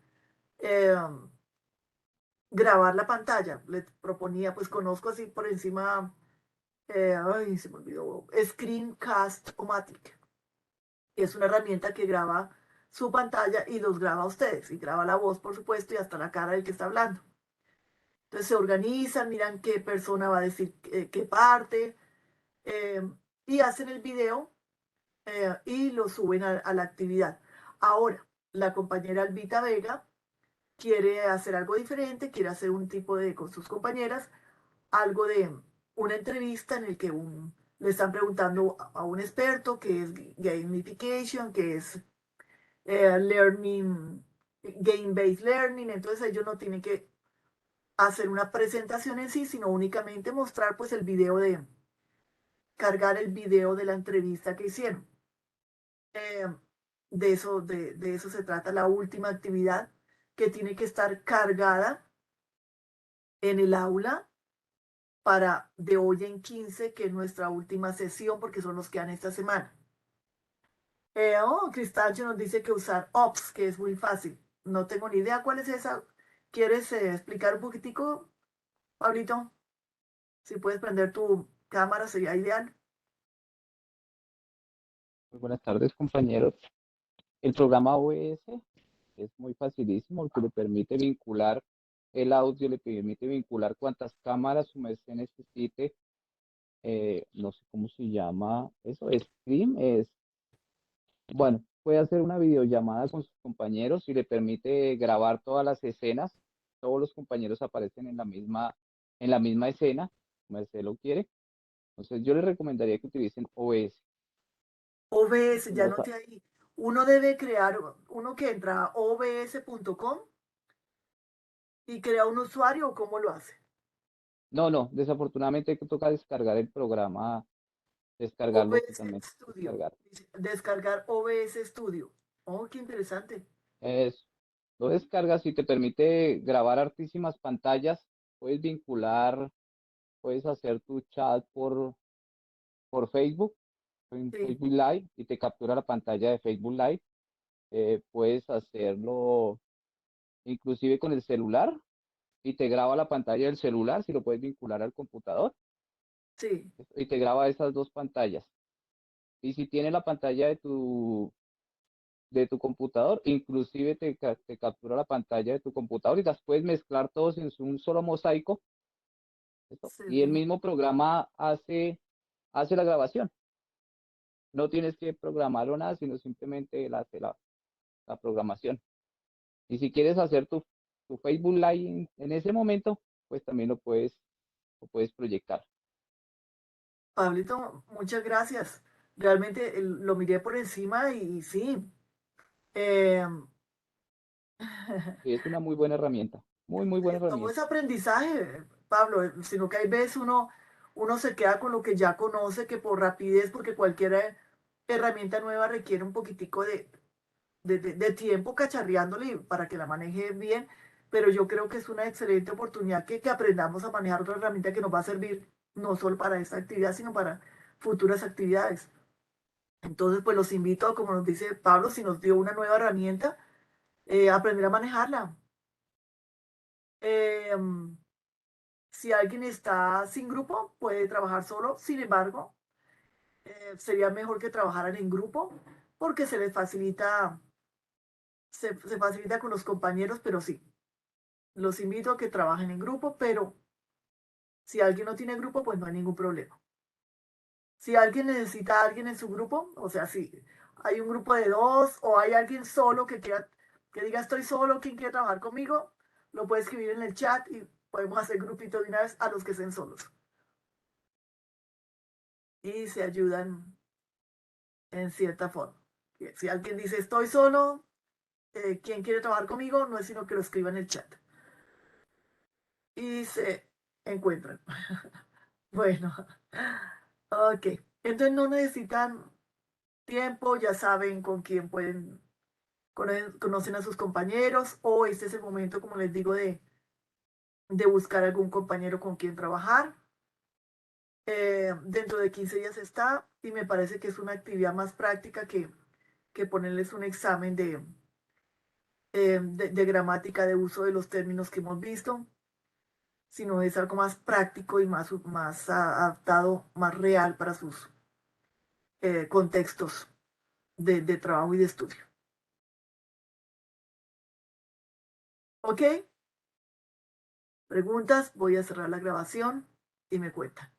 grabar la pantalla. Les proponía, pues conozco así por encima, ay, se me olvidó, Screencast-O-Matic. Es una herramienta que graba su pantalla y los graba a ustedes, y graba la voz, por supuesto, y hasta la cara del que está hablando. Entonces se organizan, miran qué persona va a decir qué parte, y hacen el video y lo suben a la actividad. Ahora, la compañera Albita Vega quiere hacer algo diferente, quiere hacer un tipo con sus compañeras, algo de una entrevista en el que le están preguntando a un experto qué es gamification, qué es learning, game-based learning. Entonces ellos no tienen que hacer una presentación en sí, sino únicamente mostrar pues el video cargar el video de la entrevista que hicieron. De eso se trata la última actividad, que tiene que estar cargada en el aula para de hoy en 15, que es nuestra última sesión, porque son los que dan esta semana. Cristancho nos dice que usar Ops, que es muy fácil. No tengo ni idea cuál es esa. ¿Quieres explicar un poquitico, Pablito? Si puedes prender tu cámara sería ideal. Muy buenas tardes, compañeros. El programa OBS es muy facilísimo, porque le permite vincular el audio, le permite vincular cuantas cámaras su merced necesite. No sé cómo se llama eso, stream, bueno, puede hacer una videollamada con sus compañeros y le permite grabar todas las escenas. Todos los compañeros aparecen en la misma escena, merced lo quiere. Entonces yo les recomendaría que utilicen OBS. OBS, ya noté ahí. Uno debe crear, uno que entra a obs.com y crea un usuario, ¿o cómo lo hace? No, desafortunadamente hay que tocar descargar el programa, descargarlo OBS totalmente, Studio. descargar. Descargar OBS Studio. Oh, qué interesante. Lo descargas y te permite grabar hartísimas pantallas. Puedes vincular, puedes hacer tu chat por Facebook, en Sí. Facebook Live, y te captura la pantalla de Facebook Live. Puedes hacerlo inclusive con el celular y te graba la pantalla del celular, si lo puedes vincular al computador, Sí. y te graba esas 2 pantallas. Y si tienes la pantalla de tu computador, inclusive te captura la pantalla de tu computador y las puedes mezclar todos en un solo mosaico. ¿Listo? Y el mismo programa hace la grabación. No tienes que programarlo nada, sino simplemente él hace la programación. Y si quieres hacer tu Facebook Live en ese momento, pues también lo puedes proyectar. Pablito, muchas gracias. Realmente lo miré por encima y sí. eh, Y es una muy buena herramienta, muy, muy buena todo es herramienta. aprendizaje, Pablo, sino que hay veces uno se queda con lo que ya conoce, que por rapidez, porque cualquier herramienta nueva requiere un poquitico de tiempo cacharreándole para que la maneje bien, pero yo creo que es una excelente oportunidad que aprendamos a manejar otra herramienta que nos va a servir no solo para esta actividad, sino para futuras actividades. Entonces, pues los invito, como nos dice Pablo, si nos dio una nueva herramienta, a aprender a manejarla. Em, si alguien está sin grupo, puede trabajar solo. Sin embargo, sería mejor que trabajaran en grupo porque se les facilita, se facilita con los compañeros, pero sí, los invito a que trabajen en grupo, pero si alguien no tiene grupo, pues no hay ningún problema. Si alguien necesita a alguien en su grupo, o sea, si hay un grupo de dos o hay alguien solo que diga estoy solo, ¿quién quiere trabajar conmigo? Lo puede escribir en el chat y podemos hacer grupito de una vez a los que estén solos. Y se ayudan en cierta forma. Si alguien dice estoy solo, ¿quién quiere trabajar conmigo? No es sino que lo escriba en el chat. Y se encuentran. Bueno, ok. Entonces no necesitan tiempo, ya saben con quién pueden, conocen a sus compañeros o este es el momento, como les digo, de buscar algún compañero con quien trabajar. Dentro de 15 días está y me parece que es una actividad más práctica que ponerles un examen de gramática, de uso de los términos que hemos visto, sino es algo más práctico y más adaptado, más real para sus contextos de trabajo y de estudio. ¿Ok? Preguntas, voy a cerrar la grabación y me cuentan.